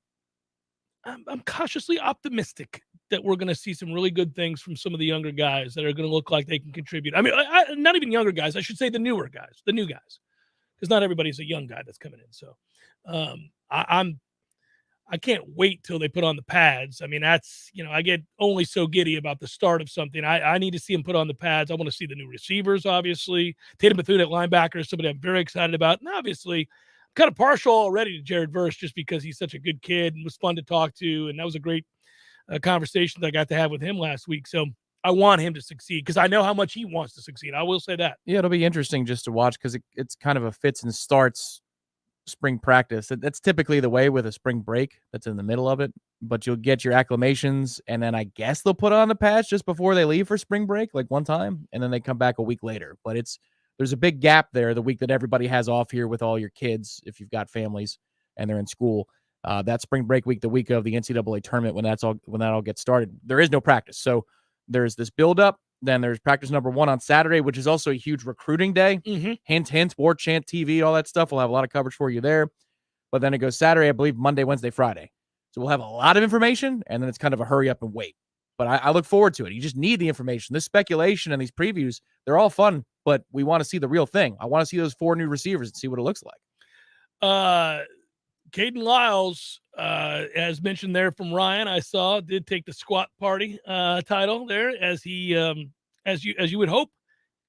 cautiously optimistic that we're going to see some really good things from some of the younger guys that are going to look like they can contribute. I mean, not even younger guys. I should say the newer guys, the new guys, because not everybody's a young guy that's coming in. So I can't wait till they put on the pads. I mean, that's, I get only so giddy about the start of something. I need to see them put on the pads. I want to see the new receivers, obviously. Tatum Bethune at linebacker is somebody I'm very excited about. And obviously, I'm kind of partial already to Jared Verse just because he's such a good kid and was fun to talk to. And that was a great conversation that I got to have with him last week. So I want him to succeed because I know how much he wants to succeed. I will say that. Yeah, it'll be interesting just to watch because it's kind of a fits and starts spring practice. That's typically the way with a spring break that's in the middle of it, but you'll get your acclimations and then I guess they'll put on the pads just before they leave for spring break, like one time, and then they come back a week later. But there's a big gap there the week that everybody has off here with all your kids, if you've got families and they're in school. That spring break week, the week of the NCAA tournament, when that all gets started, there is no practice. So there's this build-up. Then there's practice number 1 on Saturday, which is also a huge recruiting day. Mm-hmm. Hint, Warchant TV, all that stuff. We'll have a lot of coverage for you there. But then it goes Saturday, I believe, Monday, Wednesday, Friday. So we'll have a lot of information, and then it's kind of a hurry up and wait. But I look forward to it. You just need the information. This speculation and these previews, they're all fun, but we want to see the real thing. I want to see those 4 new receivers and see what it looks like. Caden Lyles, as mentioned there from Ryan, I saw did take the squat party title there as he, as you would hope,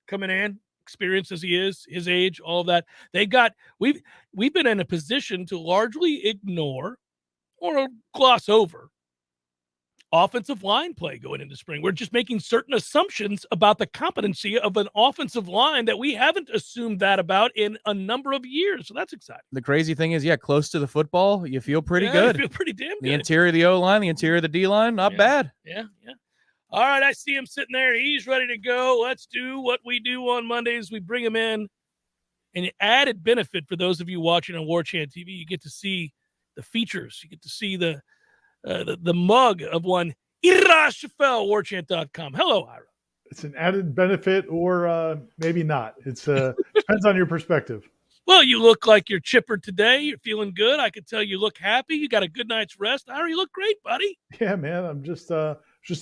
coming in, experienced as he is, his age, all of that. We've been in a position to largely ignore or gloss over offensive line play going into spring. We're just making certain assumptions about the competency of an offensive line that we haven't assumed that about in a number of years. So that's exciting. The crazy thing is, close to the football, you feel pretty good. You feel pretty damn good. The interior of the O-line, the interior of the D-line, not bad. Yeah. All right, I see him sitting there. He's ready to go. Let's do what we do on Mondays. We bring him in. An added benefit for those of you watching on Warchant TV, you get to see the features. You get to see the mug of one Ira Shafel, Warchant.com. Hello, Ira. It's an added benefit or maybe not. It's depends on your perspective. Well, you look like you're chipper today. You're feeling good. I can tell you look happy. You got a good night's rest. Ira, you look great, buddy. Yeah, man. I'm just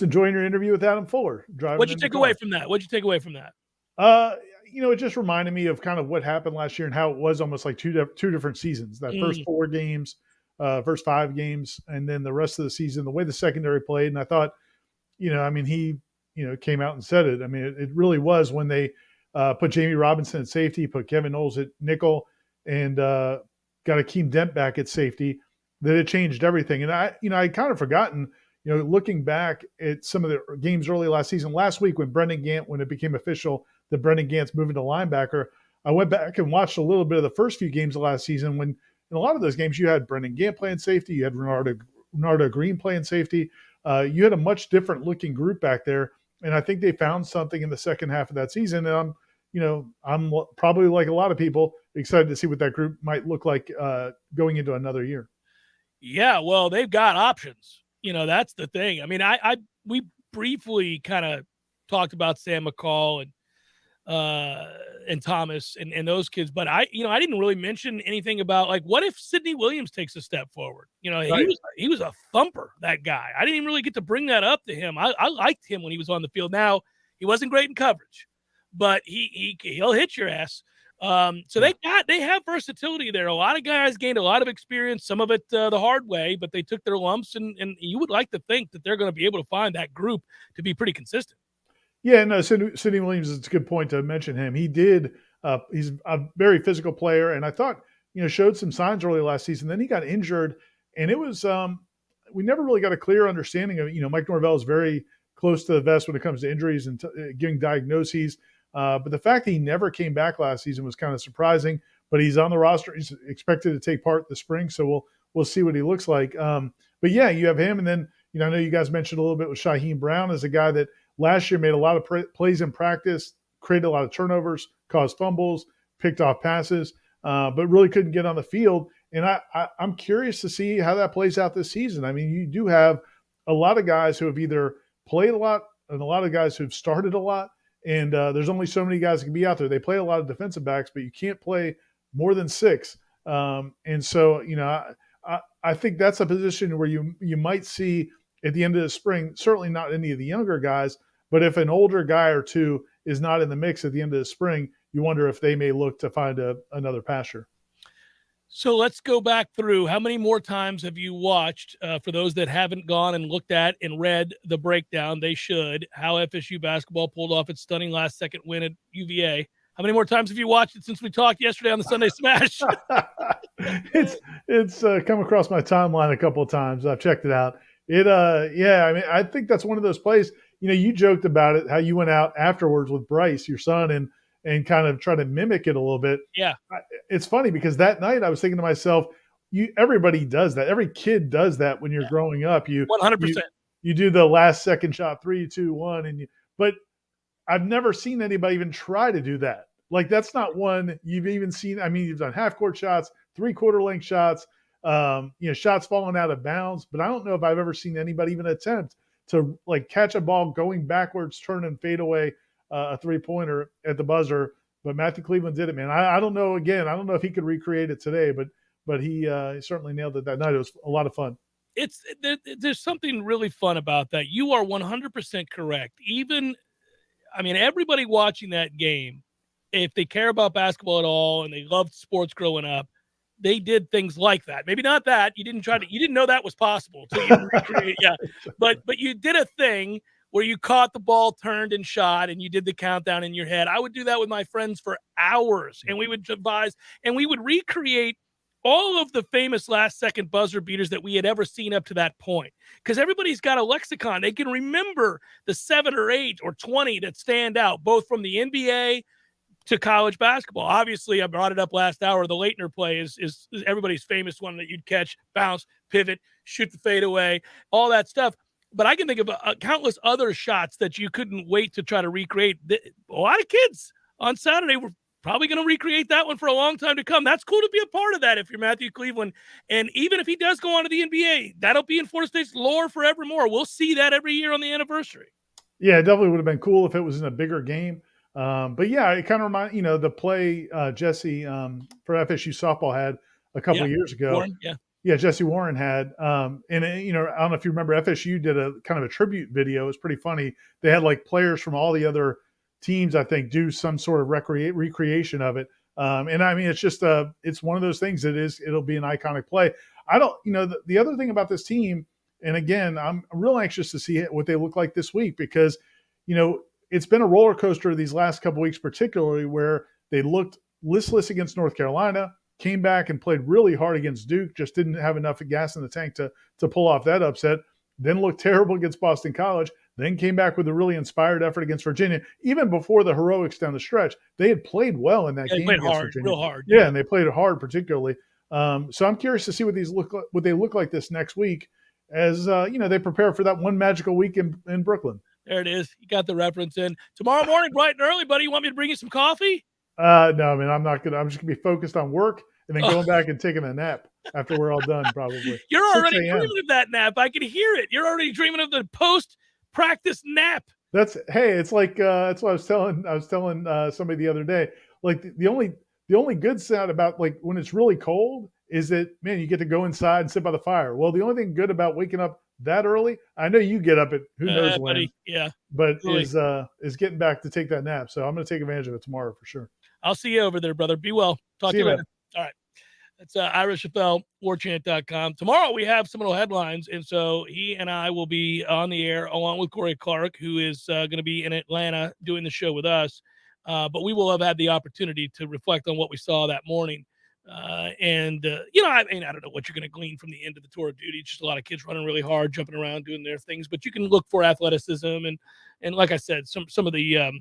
enjoying your interview with Adam Fuller. What'd you take away from that? It just reminded me of kind of what happened last year and how it was almost like two different seasons. That first 4 games, first 5 games, and then the rest of the season, the way the secondary played. And I thought, he, came out and said it. I mean, it really was when they put Jamie Robinson at safety, put Kevin Noles at nickel, and got Akeem Dent back at safety, that it changed everything. And I kind of forgotten, looking back at some of the games early last season, last week when it became official that Brendan Gant's moving to linebacker, I went back and watched a little bit of the first few games of last season when in a lot of those games you had Brendan Gant playing safety, you had Renardo Green playing safety. you had a much different looking group back there. And I think they found something in the second half of that season. And I'm probably like a lot of people excited to see what that group might look like going into another year. Yeah, well, they've got options. That's the thing. I mean, we briefly kind of talked about Sam McCall and Thomas and those kids, but I didn't really mention anything about, like, what if Sidney Williams takes a step forward? Right. He was a thumper, that guy. I didn't even really get to bring that up to him. I liked him when he was on the field. Now, he wasn't great in coverage, but he'll hit your ass. So they have versatility there. A lot of guys gained a lot of experience, some of it the hard way, but they took their lumps, and you would like to think that they're going to be able to find that group to be pretty consistent. Yeah, no, Sidney Williams, it's a good point to mention him. He did. He's a very physical player, and I thought, showed some signs early last season. Then he got injured, and it was we never really got a clear understanding of, Mike Norvell is very close to the vest when it comes to injuries and giving diagnoses. But the fact that he never came back last season was kind of surprising. But he's on the roster. He's expected to take part this spring, so we'll see what he looks like. But yeah, you have him, and then I know you guys mentioned a little bit with Shaheen Brown as a guy that last year made a lot of plays in practice, created a lot of turnovers, caused fumbles, picked off passes, but really couldn't get on the field. And I'm curious to see how that plays out this season. I mean, you do have a lot of guys who have either played a lot and a lot of guys who've started a lot. And there's only so many guys that can be out there. They play a lot of defensive backs, but you can't play more than 6. And so, I think that's a position where you might see at the end of the spring, certainly not any of the younger guys, but if an older guy or two is not in the mix at the end of the spring, you wonder if they may look to find another passer. So let's go back through. How many more times have you watched, for those that haven't gone and looked at and read the breakdown, they should, how FSU basketball pulled off its stunning last-second win at UVA? How many more times have you watched it since we talked yesterday on the Sunday Smash? It's come across my timeline a couple of times. I've checked it out. I mean, I think that's one of those plays. You joked about it, how you went out afterwards with Bryce, your son, and kind of try to mimic it a little bit. Yeah. It's funny because that night I was thinking to myself, everybody does that. Every kid does that when you're growing up. 100%. You do the last second shot, 3, 2, 1, but I've never seen anybody even try to do that. Like, that's not one you've even seen. I mean, you've done half court shots, 3/4 length shots, shots falling out of bounds, but I don't know if I've ever seen anybody even attempt to, like, catch a ball going backwards, turn and fade away a 3-pointer at the buzzer. But Matthew Cleveland did it, man. I don't know. Again, I don't know if he could recreate it today, but he certainly nailed it that night. It was a lot of fun. There's something really fun about that. You are 100% correct. Everybody watching that game, if they care about basketball at all and they loved sports growing up, they did things like that. Maybe not that. You didn't know that was possible. Yeah. But you did a thing where you caught the ball, turned and shot, and you did the countdown in your head. I would do that with my friends for hours, and we would devise and we would recreate all of the famous last-second buzzer beaters that we had ever seen up to that point. Because everybody's got a lexicon. They can remember the 7 or 8 or 20 that stand out, both from the NBA to college basketball. Obviously, I brought it up last hour. The Leitner play is everybody's famous one that you'd catch, bounce, pivot, shoot the fadeaway, all that stuff. But I can think of countless other shots that you couldn't wait to try to recreate. A lot of kids on Saturday were probably going to recreate that one for a long time to come. That's cool to be a part of that if you're Matthew Cleveland. And even if he does go on to the NBA, that'll be in Florida State's lore forevermore. We'll see that every year on the anniversary. Yeah, it definitely would have been cool if it was in a bigger game. But yeah, it kind of reminds, the play Jesse for FSU softball had a couple of years ago. Warren, Yeah, Jesse Warren had. And I don't know if you remember, FSU did a kind of a tribute video. It was pretty funny. They had like players from all the other teams, I think, do some sort of recreation of it. And I mean, it's just it's one of those things it'll be an iconic play. The other thing about this team, and again, I'm real anxious to see what they look like this week because, it's been a roller coaster these last couple of weeks, particularly where they looked listless against North Carolina, came back and played really hard against Duke, just didn't have enough gas in the tank to pull off that upset, then looked terrible against Boston College, then came back with a really inspired effort against Virginia. Even before the heroics down the stretch, they had played well in that game. They played against hard, Virginia. real hard. Yeah, and they played hard particularly. So I'm curious to see what they look like this next week. as they prepare for that one magical week in Brooklyn. There it is. You got the reference in. Tomorrow morning, bright and early, buddy. You want me to bring you some coffee? No, man, I'm not gonna. I'm just gonna be focused on work and then going back and taking a nap after we're all done. Probably. You're already dreaming of that nap. I can hear it. You're already dreaming of the post-practice nap. It's like that's what I was telling somebody the other day. Like the only good sound about like when it's really cold is that, man, you get to go inside and sit by the fire. Well, the only thing good about waking up that early, I know you get up at who knows when, buddy. Yeah, but really. is getting back to take that nap. So I'm going to take advantage of it tomorrow for sure. I'll see you over there, brother. Be well. Talk to you later. All right. That's Ira Chappelle, warchant.com. Tomorrow we have Seminole headlines, and so he and I will be on the air along with Corey Clark, who is going to be in Atlanta doing the show with us. But we will have had the opportunity to reflect on what we saw that morning. I don't know what you're going to glean from the end of the tour of duty. It's just a lot of kids running really hard, jumping around, doing their things. But you can look for athleticism and like I said, some of the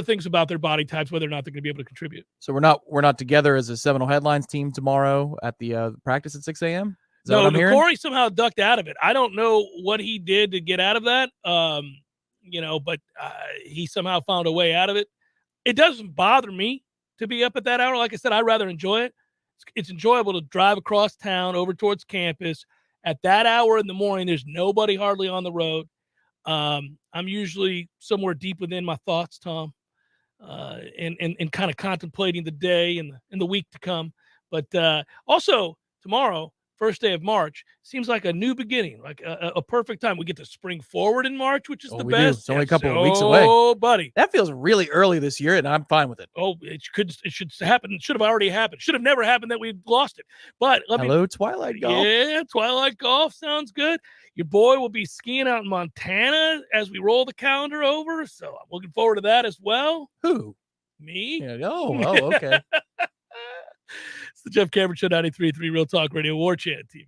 things about their body types, whether or not they're going to be able to contribute. So we're not together as a Seminole headlines team tomorrow at the practice at 6 a.m. No, Corey somehow ducked out of it. I don't know what he did to get out of that. But he somehow found a way out of it. It doesn't bother me to be up at that hour. Like I said, I rather enjoy it. It's enjoyable to drive across town over towards campus at that hour in the morning. There's nobody hardly on the road. I'm usually somewhere deep within my thoughts, Tom, and kind of contemplating the day and the week to come. But also tomorrow, first day of March, seems like a new beginning, like a perfect time. We get to spring forward in March, which is the best. It's only a couple of weeks away. Oh, buddy. That feels really early this year, and I'm fine with it. Oh, it should happen. It should have already happened. Should have never happened that we lost it. But Twilight Golf. Yeah, Twilight Golf sounds good. Your boy will be skiing out in Montana as we roll the calendar over. So I'm looking forward to that as well. Who? Me? Yeah, oh, okay. It's the Jeff Cameron Show, 93.3 Real Talk Radio, Warchant TV.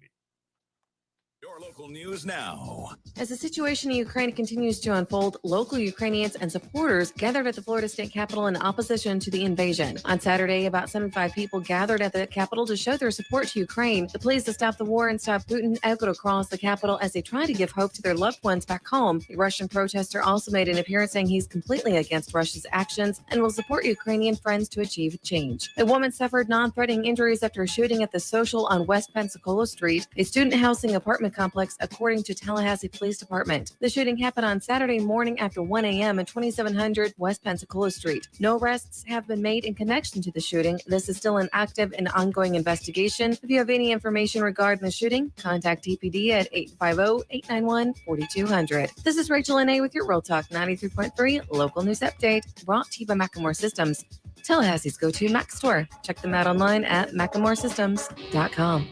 Your local news now. As the situation in Ukraine continues to unfold, local Ukrainians and supporters gathered at the Florida State Capitol in opposition to the invasion. On Saturday, about 75 people gathered at the Capitol to show their support to Ukraine. The pleas to stop the war and stop Putin echoed across the Capitol as they try to give hope to their loved ones back home. A Russian protester also made an appearance saying he's completely against Russia's actions and will support Ukrainian friends to achieve change. A woman suffered non-threatening injuries after a shooting at the Social on West Pensacola Street, a student housing apartment complex, according to Tallahassee Police Department. The shooting happened on Saturday morning after 1 a.m. at 2700 West Pensacola Street. No arrests have been made in connection to the shooting. This is still an active and ongoing investigation. If you have any information regarding the shooting, contact TPD at 850-891-4200. This is Rachel N.A. with your Real Talk 93.3 local news update, brought to you by Macklemore Systems, Tallahassee's go-to Mac store. Check them out online at MacklemoreSystems.com.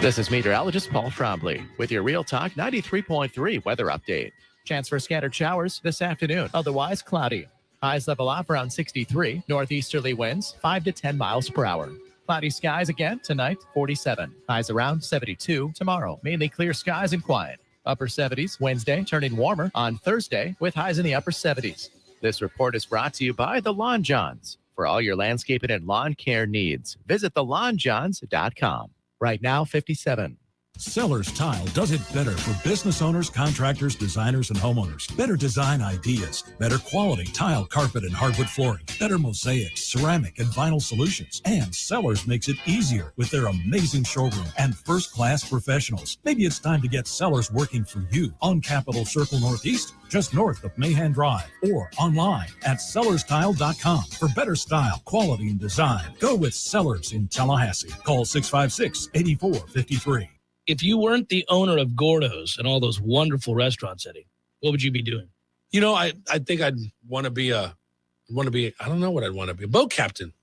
This is meteorologist Paul Trombley with your Real Talk 93.3 weather update. Chance for scattered showers this afternoon, otherwise cloudy. Highs level off around 63, northeasterly winds 5 to 10 miles per hour. Cloudy skies again tonight, 47. Highs around 72 tomorrow, mainly clear skies and quiet. Upper 70s Wednesday, turning warmer on Thursday with highs in the upper 70s. This report is brought to you by the Lawn Johns. For all your landscaping and lawn care needs, visit thelawnjohns.com. Right now, 57. Sellers Tile does it better for business owners, contractors, designers, and homeowners. Better design ideas, better quality tile, carpet, and hardwood flooring, better mosaics, ceramic, and vinyl solutions. And Sellers makes it easier with their amazing showroom and first-class professionals. Maybe it's time to get Sellers working for you on Capitol Circle Northeast, just north of Mahan Drive, or online at sellerstile.com for better style, quality, and design. Go with Sellers in Tallahassee. Call 656-8453. If you weren't the owner of Gordo's and all those wonderful restaurants, Eddie, what would you be doing? You know, I think I'd want to be I don't know what I'd want to be, a boat captain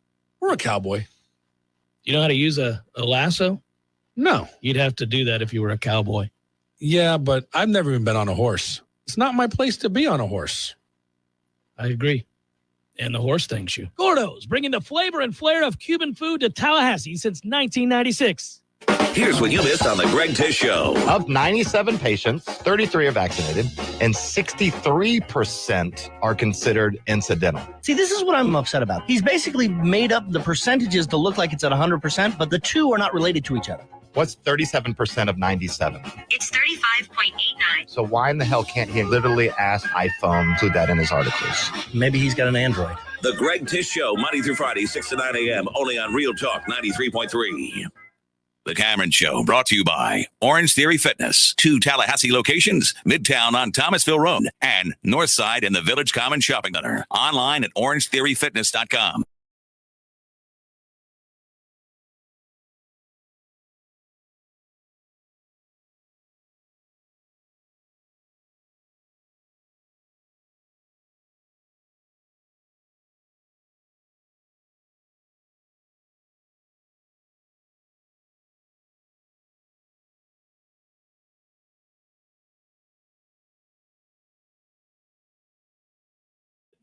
or a cowboy. You know how to use a lasso? No. You'd have to do that if you were a cowboy. Yeah, but I've never even been on a horse. It's not my place to be on a horse. I agree. And the horse thanks you. Gordo's, bringing the flavor and flair of Cuban food to Tallahassee since 1996. Here's what you missed on the Greg Tish Show. Of 97 patients, 33 are vaccinated, and 63% are considered incidental. See, this is what I'm upset about. He's basically made up the percentages to look like it's at 100%, but the two are not related to each other. What's 37% of 97? It's 35.89. So why in the hell can't he literally ask iPhone include that in his articles? Maybe he's got an Android. The Greg Tish Show, Monday through Friday, 6 to 9 a.m., only on Real Talk 93.3. The Cameron Show, brought to you by Orange Theory Fitness. 2 Tallahassee locations, Midtown on Thomasville Road and Northside in the Village Common Shopping Center. Online at orangetheoryfitness.com.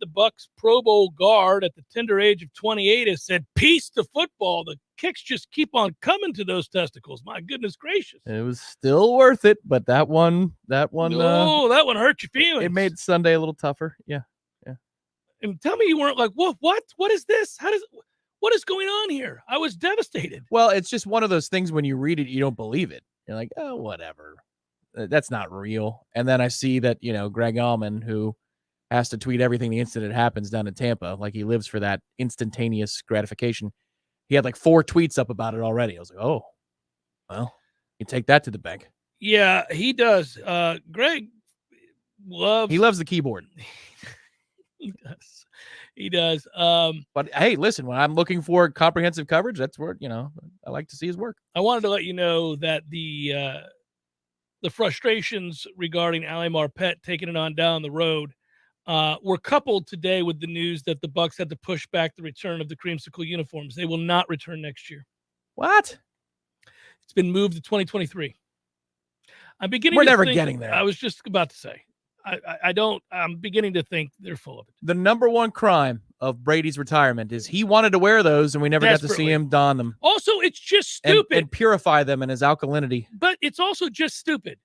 The Bucks Pro Bowl guard at the tender age of 28 has said, peace to football. The kicks just keep on coming to those testicles. My goodness gracious. It was still worth it, but that one. That one hurt your feelings. It made Sunday a little tougher. Yeah. And tell me you weren't like, what is this? What is going on here? I was devastated. Well, it's just one of those things when you read it, you don't believe it. You're like, oh, whatever. That's not real. And then I see that, Greg Allman, who has to tweet everything the instant it happens down in Tampa, like he lives for that instantaneous gratification. He had like 4 tweets up about it already. I was like, oh, well, you take that to the bank. Yeah, he does. Greg loves the keyboard. He does. But hey, listen, when I'm looking for comprehensive coverage, that's where, I like to see his work. I wanted to let you know that the frustrations regarding Ali Marpet taking it on down the road were coupled today with the news that the Bucks had to push back the return of the creamsicle uniforms. They will not return next year. What? It's been moved to 2023. We're never getting there. I was just about to say. I'm beginning to think they're full of it. The number one crime of Brady's retirement is he wanted to wear those and we never got to see him don them. Also, it's just stupid. And purify them in his alkalinity. But it's also just stupid.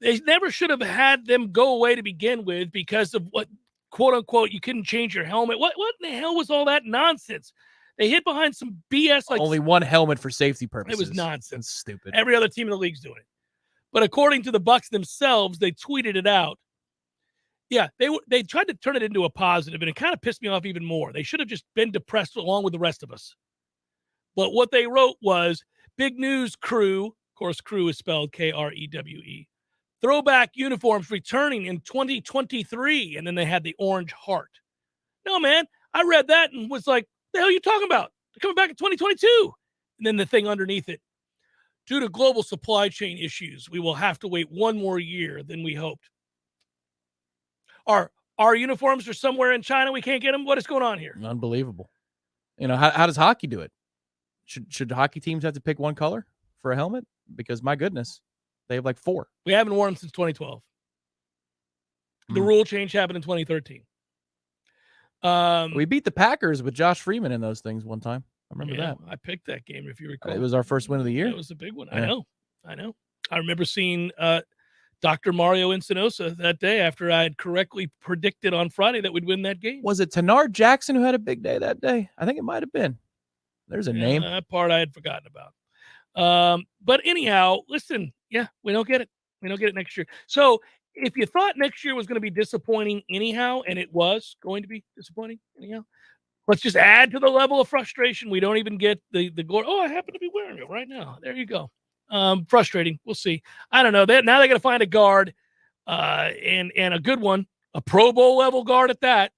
They never should have had them go away to begin with because of what, quote unquote, you couldn't change your helmet. What in the hell was all that nonsense? They hid behind some BS. Like only one helmet for safety purposes. It was nonsense. It's stupid. Every other team in the league's doing it. But according to the Bucks themselves, they tweeted it out. Yeah, they tried to turn it into a positive, and it kind of pissed me off even more. They should have just been depressed along with the rest of us. But what they wrote was, big news, crew. Of course, crew is spelled Krewe. Throwback uniforms returning in 2023. And then they had the orange heart. No, man, I read that and was like, the hell are you talking about? They're coming back in 2022. And then the thing underneath it. Due to global supply chain issues, we will have to wait one more year than we hoped. Our uniforms are somewhere in China. We can't get them. What is going on here? Unbelievable. How does hockey do it? Should hockey teams have to pick one color for a helmet? Because my goodness, they have like 4. We haven't worn them since 2012. The rule change happened in 2013. We beat the Packers with Josh Freeman in those things one time. I remember that. I picked that game, if you recall. It was our first win of the year. It was a big one. Yeah. I know. I remember seeing Dr. Mario Encinosa that day after I had correctly predicted on Friday that we'd win that game. Was it Tenard Jackson who had a big day that day? I think it might have been. There's a name. That part I had forgotten about. But anyhow, listen, we don't get it. We don't get it next year. So if you thought next year was going to be disappointing anyhow, and it was going to be disappointing anyhow, let's just add to the level of frustration. We don't even get the glory. Oh, I happen to be wearing it right now. There you go. Frustrating. We'll see. I don't know. Now they got to find a guard and a good one, a Pro Bowl level guard at that.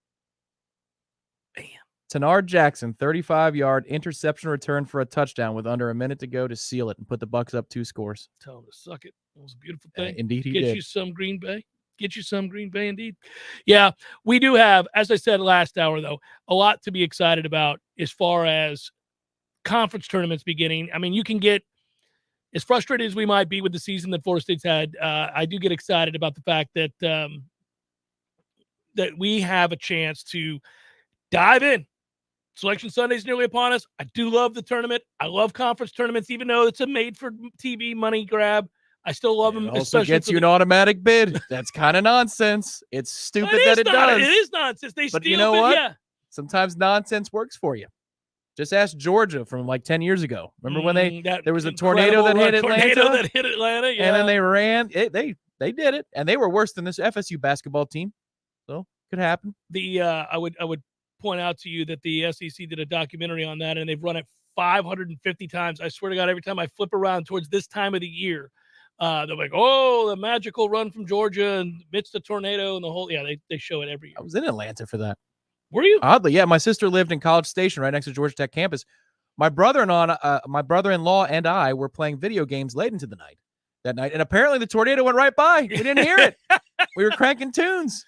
Bam. Tenard Jackson, 35-yard interception return for a touchdown with under a minute to go to seal it and put the Bucks up 2 scores. Tell him to suck it. It was a beautiful thing. Indeed, he did. Get you some Green Bay. Get you some Green Bay, indeed. Yeah, we do have, as I said last hour, though, a lot to be excited about as far as conference tournaments beginning. I mean, you can get, as frustrated as we might be with the season that Florida State's had, I do get excited about the fact that that we have a chance to dive in Selection Sunday is nearly upon us. I do love the tournament. I love conference tournaments, even though it's a made-for-TV money grab. I still love them. It also gets you an automatic bid. That's kind of nonsense. It's stupid that it does. It is nonsense. They but steal you know it, what? Yeah. Sometimes nonsense works for you. Just ask Georgia from like 10 years ago. Remember when there was a tornado that hit Atlanta? Yeah. And then they ran. They did it, and they were worse than this FSU basketball team. So could happen. I would point out to you that the SEC did a documentary on that, and they've run it 550 times. I swear to God, every time I flip around towards this time of the year, they're like, "Oh, the magical run from Georgia and amidst the tornado and the whole." Yeah, they show it every year. I was in Atlanta for that. Were you? Oddly, yeah. My sister lived in College Station, right next to Georgia Tech campus. My brother-in-law, and I were playing video games late into the night that night, and apparently the tornado went right by. We didn't hear it. We were cranking tunes.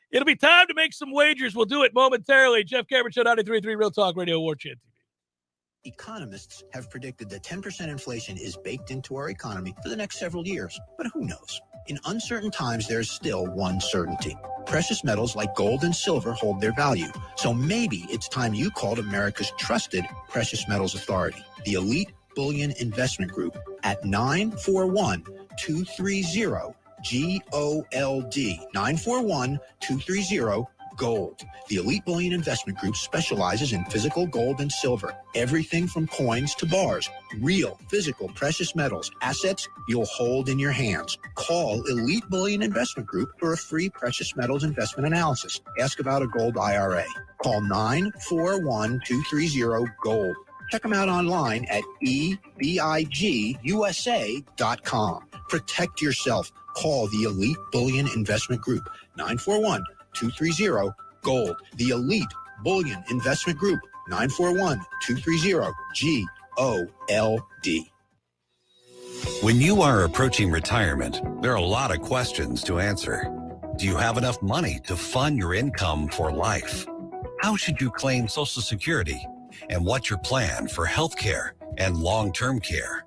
It'll be time to make some wagers. We'll do it momentarily. Jeff Cameron Show, 93.3 Real Talk Radio, Warchant TV. Economists have predicted that 10% inflation is baked into our economy for the next several years. But who knows? In uncertain times, there's still one certainty. Precious metals like gold and silver hold their value. So maybe it's time you called America's trusted precious metals authority, the Elite Bullion Investment Group, at 941-230 GOLD, 941-230-GOLD. The Elite Bullion Investment Group specializes in physical gold and silver, everything from coins to bars, real physical precious metals, assets you'll hold in your hands. Call Elite Bullion Investment Group for a free precious metals investment analysis. Ask about a gold IRA. Call 941-230-GOLD. Check them out online at ebigusa.com. Protect yourself. Call the Elite Bullion Investment Group, 941-230-GOLD. The Elite Bullion Investment Group, 941-230-GOLD. When you are approaching retirement, there are a lot of questions to answer. Do you have enough money to fund your income for life? How should you claim Social Security? And what's your plan for health care and long-term care?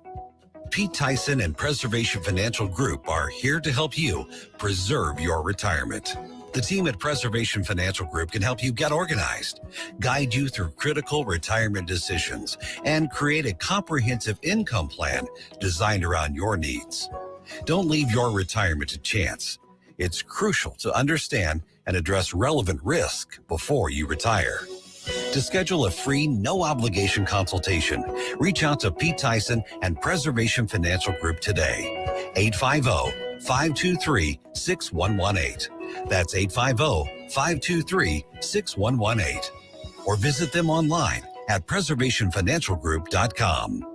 Pete Tyson and Preservation Financial Group are here to help you preserve your retirement. The team at Preservation Financial Group can help you get organized, guide you through critical retirement decisions, and create a comprehensive income plan designed around your needs. Don't leave your retirement to chance. It's crucial to understand and address relevant risk before you retire. To schedule a free, no-obligation consultation, reach out to Pete Tyson and Preservation Financial Group today. 850-523-6118. That's 850-523-6118. Or visit them online at preservationfinancialgroup.com.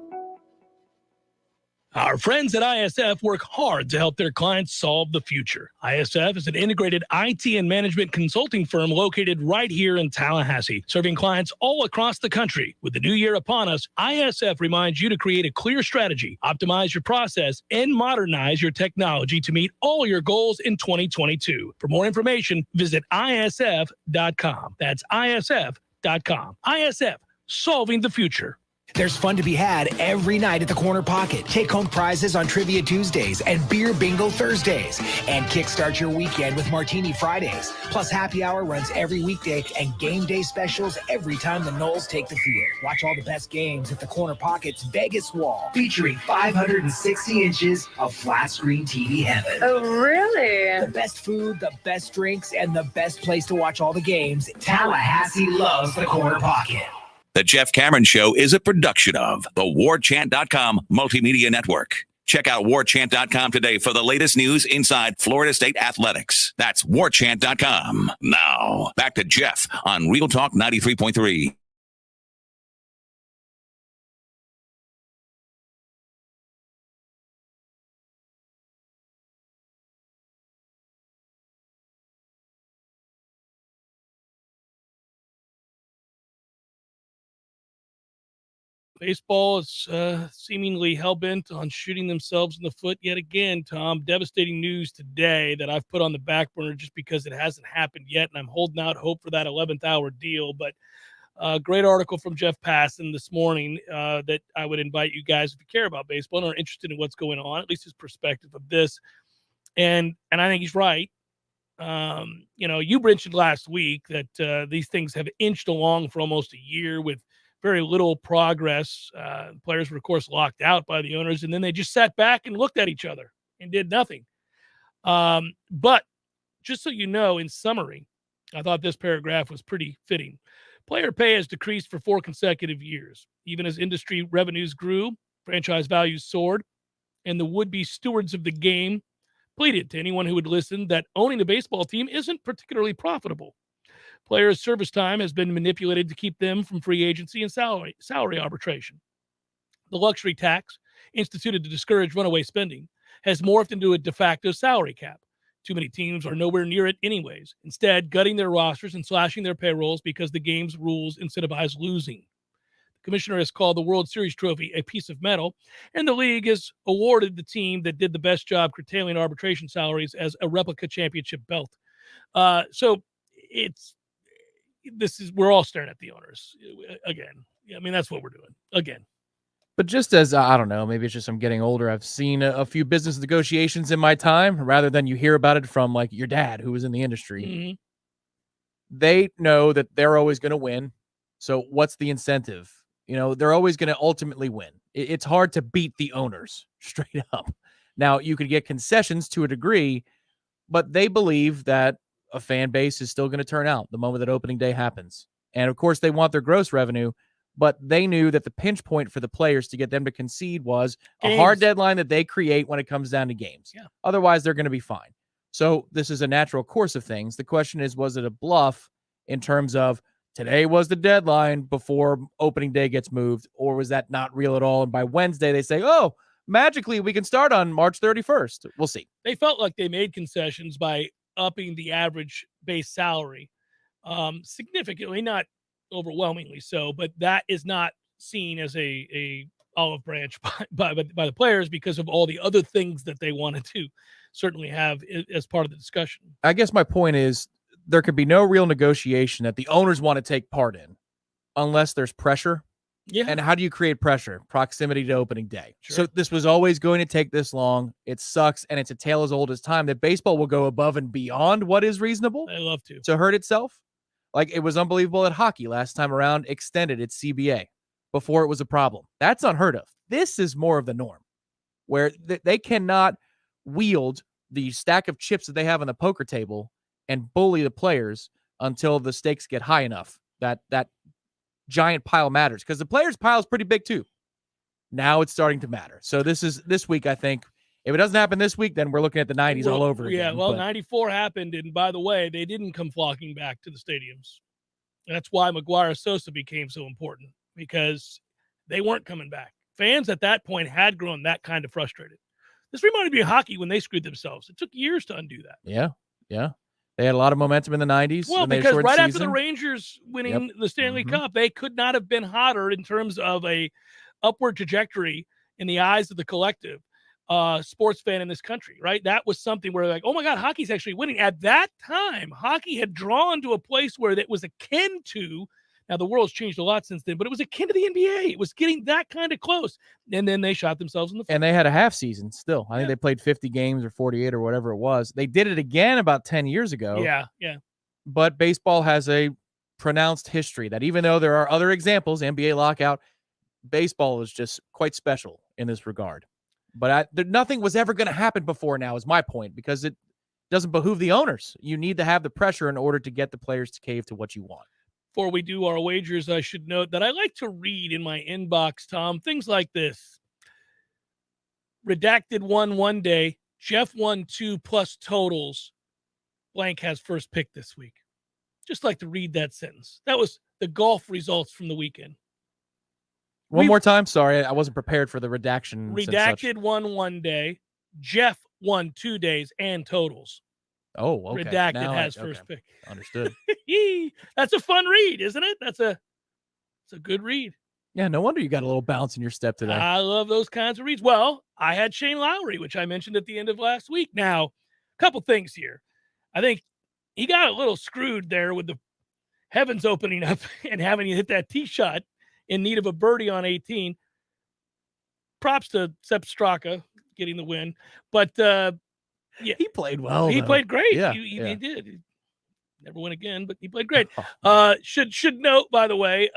Our friends at ISF work hard to help their clients solve the future. ISF is an integrated IT and management consulting firm located right here in Tallahassee, serving clients all across the country. With the new year upon us, ISF reminds you to create a clear strategy, optimize your process, and modernize your technology to meet all your goals in 2022. For more information, visit ISF.com. That's ISF.com. ISF, solving the future. There's fun to be had every night at the Corner Pocket. Take home prizes on Trivia Tuesdays and Beer Bingo Thursdays. And kickstart your weekend with Martini Fridays. Plus happy hour runs every weekday and game day specials every time the Noles take the field. Watch all the best games at the Corner Pocket's Vegas Wall, featuring 560 inches of flat screen TV heaven. Oh, really? The best food, the best drinks, and the best place to watch all the games. Tallahassee loves the Corner Pocket. The Jeff Cameron Show is a production of the Warchant.com Multimedia Network. Check out Warchant.com today for the latest news inside Florida State athletics. That's Warchant.com. Now, back to Jeff on Real Talk 93.3. Baseball is seemingly hell-bent on shooting themselves in the foot yet again, Tom. Devastating news today that I've put on the back burner just because it hasn't happened yet, and I'm holding out hope for that 11th hour deal. But great article from Jeff Passan this morning that I would invite you guys, if you care about baseball and are interested in what's going on, at least his perspective of this. And I think he's right. You mentioned last week that these things have inched along for almost a year with very little progress. Players were, of course, locked out by the owners, and then they just sat back and looked at each other and did nothing. But just so you know, in summary, I thought this paragraph was pretty fitting. Player pay has decreased for 4 consecutive years. Even as industry revenues grew, franchise values soared, and the would-be stewards of the game pleaded to anyone who would listen that owning a baseball team isn't particularly profitable. Players' service time has been manipulated to keep them from free agency and salary arbitration. The luxury tax, instituted to discourage runaway spending, has morphed into a de facto salary cap. Too many teams are nowhere near it anyways, instead gutting their rosters and slashing their payrolls because the game's rules incentivize losing. The commissioner has called the World Series trophy a piece of metal, and the league has awarded the team that did the best job curtailing arbitration salaries as a replica championship belt. So we're all staring at the owners again. I mean, that's what we're doing again. But just as, I don't know, maybe it's just I'm getting older. I've seen a few business negotiations in my time, rather than you hear about it from like your dad who was in the industry. Mm-hmm. They know that they're always going to win. So what's the incentive? They're always going to ultimately win. It's hard to beat the owners straight up. Now, you could get concessions to a degree, but they believe that a fan base is still going to turn out the moment that opening day happens. And of course, they want their gross revenue, but they knew that the pinch point for the players to get them to concede was a hard deadline that they create when it comes down to games. Yeah. Otherwise, they're going to be fine. So this is a natural course of things. The question is, was it a bluff in terms of today was the deadline before opening day gets moved, or was that not real at all? And by Wednesday, they say, oh, magically, we can start on March 31st. We'll see. They felt like they made concessions by upping the average base salary significantly, not overwhelmingly so, but that is not seen as a olive branch by the players because of all the other things that they wanted to certainly have as part of the discussion. I guess my point is there could be no real negotiation that the owners want to take part in unless there's pressure. Yeah. And how do you create pressure? Proximity to opening day. Sure. So this was always going to take this long. It sucks, and it's a tale as old as time that baseball will go above and beyond what is reasonable. They love to hurt itself. Like it was unbelievable at hockey last time around, extended its CBA before it was a problem. That's unheard of. This is more of the norm, where they cannot wield the stack of chips that they have on the poker table and bully the players until the stakes get high enough that giant pile matters, because the players' pile is pretty big too. Now it's starting to matter. So this week, I think, if it doesn't happen this week, then we're looking at the 90s all over again. Yeah, well, 94 happened, and by the way, they didn't come flocking back to the stadiums. That's why McGuire Sosa became so important, because they weren't coming back. Fans at that point had grown that kind of frustrated. This reminded me of hockey when they screwed themselves. It took years to undo that. Yeah. They had a lot of momentum in the 90s. Well, because right after the Rangers winning the Stanley Cup, they could not have been hotter in terms of a upward trajectory in the eyes of the collective sports fan in this country, right? That was something where like, oh my God, hockey's actually winning. At that time, hockey had drawn to a place where it was akin to, now the world's changed a lot since then, but it was akin to the NBA. It was getting that kind of close. And then they shot themselves in the foot. And they had a half season still. I think they played 50 games or 48 or whatever it was. They did it again about 10 years ago. Yeah. But baseball has a pronounced history that even though there are other examples, NBA lockout, baseball is just quite special in this regard. But nothing was ever going to happen before now is my point, because it doesn't behoove the owners. You need to have the pressure in order to get the players to cave to what you want. Before we do our wagers, I should note that I like to read in my inbox, Tom, things like this. Redacted won one day. Jeff won 2 plus totals. Blank has first pick this week. Just like to read that sentence. That was the golf results from the weekend. One more time. Sorry, I wasn't prepared for the redaction. Redacted won one day. Jeff won 2 days and totals. Oh, okay. Redacted has first pick. Understood. That's a fun read, isn't it? It's a good read. Yeah, no wonder you got a little bounce in your step today. I love those kinds of reads. Well, I had Shane Lowry, which I mentioned at the end of last week. Now, a couple things here. I think he got a little screwed there with the heavens opening up and having to hit that tee shot in need of a birdie on 18. Props to Sepp Straka getting the win. But Yeah, he played well. He though. played great. Yeah, He did. He never win again, but he played great. Should note, by the way,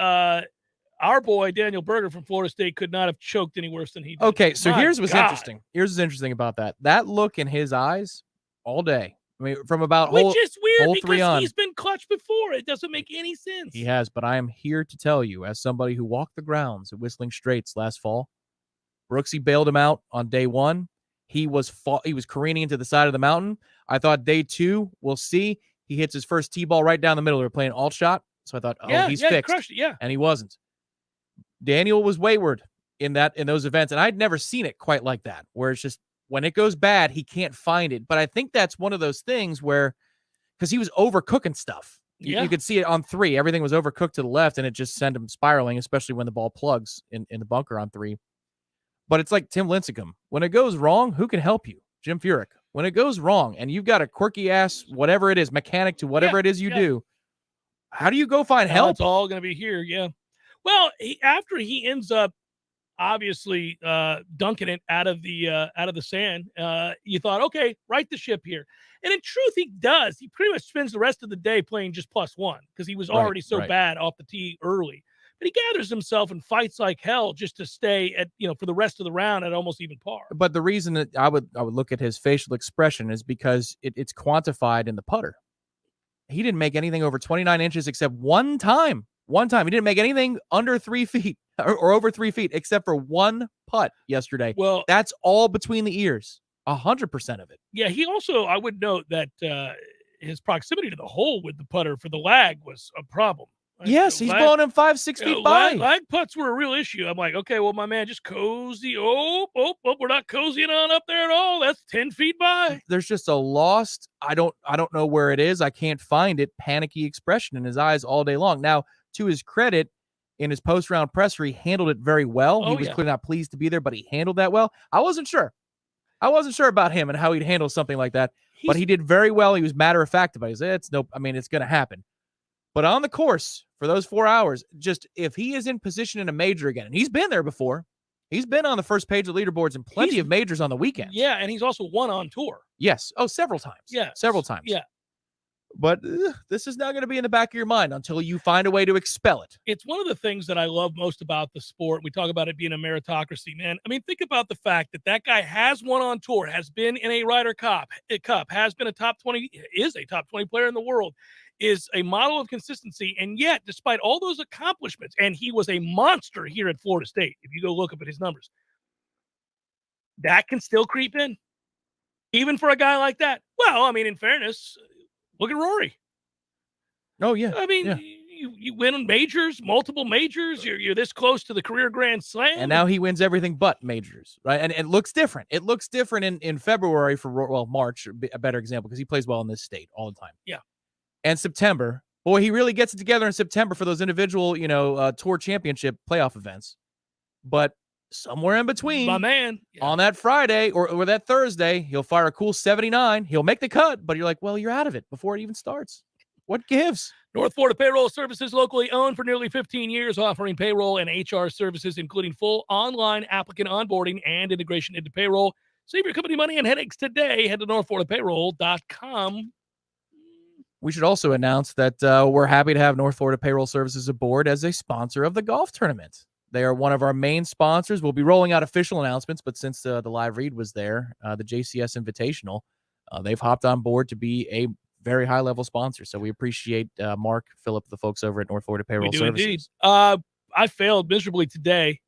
our boy Daniel Berger from Florida State could not have choked any worse than he did. Okay, so My here's what's God. interesting. Here's what's interesting about that. That look in his eyes all day. I mean, from about Which whole, is weird whole because three on. he's been clutch before. It doesn't make any sense. He has, but I am here to tell you, as somebody who walked the grounds at Whistling Straits last fall, Brooksy bailed him out on day one. He was careening into the side of the mountain. I thought day two, we'll see. He hits his first T-ball right down the middle. They were playing alt shot, so I thought, he's fixed. He crushed it, yeah. And he wasn't. Daniel was wayward in those events, and I'd never seen it quite like that, where it's just when it goes bad, he can't find it. But I think that's one of those things where, because he was overcooking stuff. Yeah. You could see it on three. Everything was overcooked to the left, and it just sent him spiraling, especially when the ball plugs in the bunker on three. But it's like Tim Lincecum. When it goes wrong, who can help you? Jim Furyk. When it goes wrong, and you've got a quirky-ass, whatever it is, mechanic to whatever it is you do, how do you go find help? It's all going to be here, yeah. Well, after he ends up obviously dunking it out of the sand, you thought, okay, right the ship here. And in truth, he does. He pretty much spends the rest of the day playing just +1 because he was already so bad off the tee early. But he gathers himself and fights like hell just to stay at, for the rest of the round at almost even par. But the reason that I would look at his facial expression is because it's quantified in the putter. He didn't make anything over 29 inches except one time. One time. He didn't make anything under 3 feet or over 3 feet except for one putt yesterday. Well, that's all between the ears. 100% of it. Yeah, he also, I would note that his proximity to the hole with the putter for the lag was a problem. Yes, he's blowing him 5-6 feet by. Lag putts were a real issue. I'm like, okay, well, my man, just cozy. Oh, we're not cozying on up there at all. That's 10 feet by. There's just a lost, I don't know where it is. I can't find it. Panicky expression in his eyes all day long. Now, to his credit, in his post-round presser, he handled it very well. He was clearly not pleased to be there, but he handled that well. I wasn't sure about him and how he'd handle something like that, but he did very well. He was matter-of-fact about it. He said, it's going to happen. But on the course for those 4 hours, just if he is in position in a major again, and he's been there before, he's been on the first page of leaderboards and plenty of majors on the weekend. Yeah, and he's also won on tour. Yes. Oh, several times. Yeah. Several times. Yeah. But this is not going to be in the back of your mind until you find a way to expel it. It's one of the things that I love most about the sport. We talk about it being a meritocracy, man. I mean, think about the fact that guy has won on tour, has been in a Ryder Cup, has been is a top 20 player in the world, is a model of consistency. And yet, despite all those accomplishments, and he was a monster here at Florida State, if you go look up at his numbers, that can still creep in, even for a guy like that. Well, I mean, in fairness, look at Rory. Oh, yeah. I mean, you win majors, multiple majors. You're this close to the career Grand Slam. And now he wins everything but majors, right? And it looks different. It looks different in February March, a better example, because he plays well in this state all the time. Yeah. And September. Boy, he really gets it together in September for those individual, tour championship playoff events. But somewhere in between, my man, on that Friday or that Thursday, he'll fire a cool 79. He'll make the cut, but you're like, well, you're out of it before it even starts. What gives? North Florida Payroll Services, locally owned for nearly 15 years, offering payroll and HR services, including full online applicant onboarding and integration into payroll. Save your company money and headaches today. Head to northfloridapayroll.com. We should also announce that we're happy to have North Florida Payroll Services aboard as a sponsor of the golf tournament. They are one of our main sponsors. We'll be rolling out official announcements, but since the live read was there, the JCS Invitational, they've hopped on board to be a very high-level sponsor. So we appreciate Mark, Phillip, the folks over at North Florida Payroll Services. Indeed. I failed miserably today.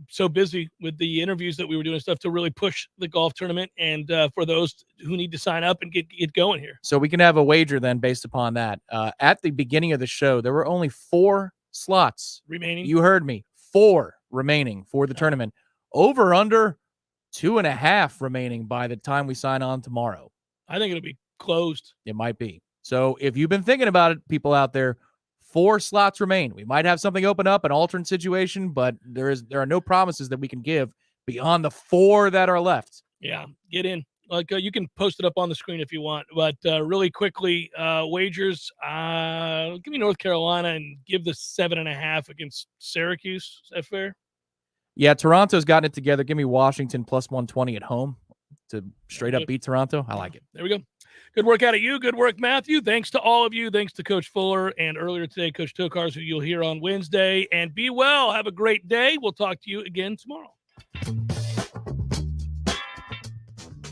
So busy with the interviews that we were doing and stuff to really push the golf tournament and for those who need to sign up and get going here. So we can have a wager then based upon that. At the beginning of the show, there were only 4 slots remaining. You heard me. 4 remaining for the tournament. Over under 2.5 remaining by the time we sign on tomorrow. I think it'll be closed. It might be. So if you've been thinking about it, people out there, 4 slots remain. We might have something open up, an alternate situation, but there are no promises that we can give beyond the 4 that are left. Yeah, get in. Like you can post it up on the screen if you want, but really quickly, wagers. Give me North Carolina and give the 7.5 against Syracuse. Is that fair? Yeah, Toronto's gotten it together. Give me Washington plus 120 at home. to straight up beat Toronto. I like it. There we go. Good work out of you. Good work, Matthew. Thanks to all of you. Thanks to Coach Fuller and earlier today, Coach Tokars, who you'll hear on Wednesday. And be well. Have a great day. We'll talk to you again tomorrow.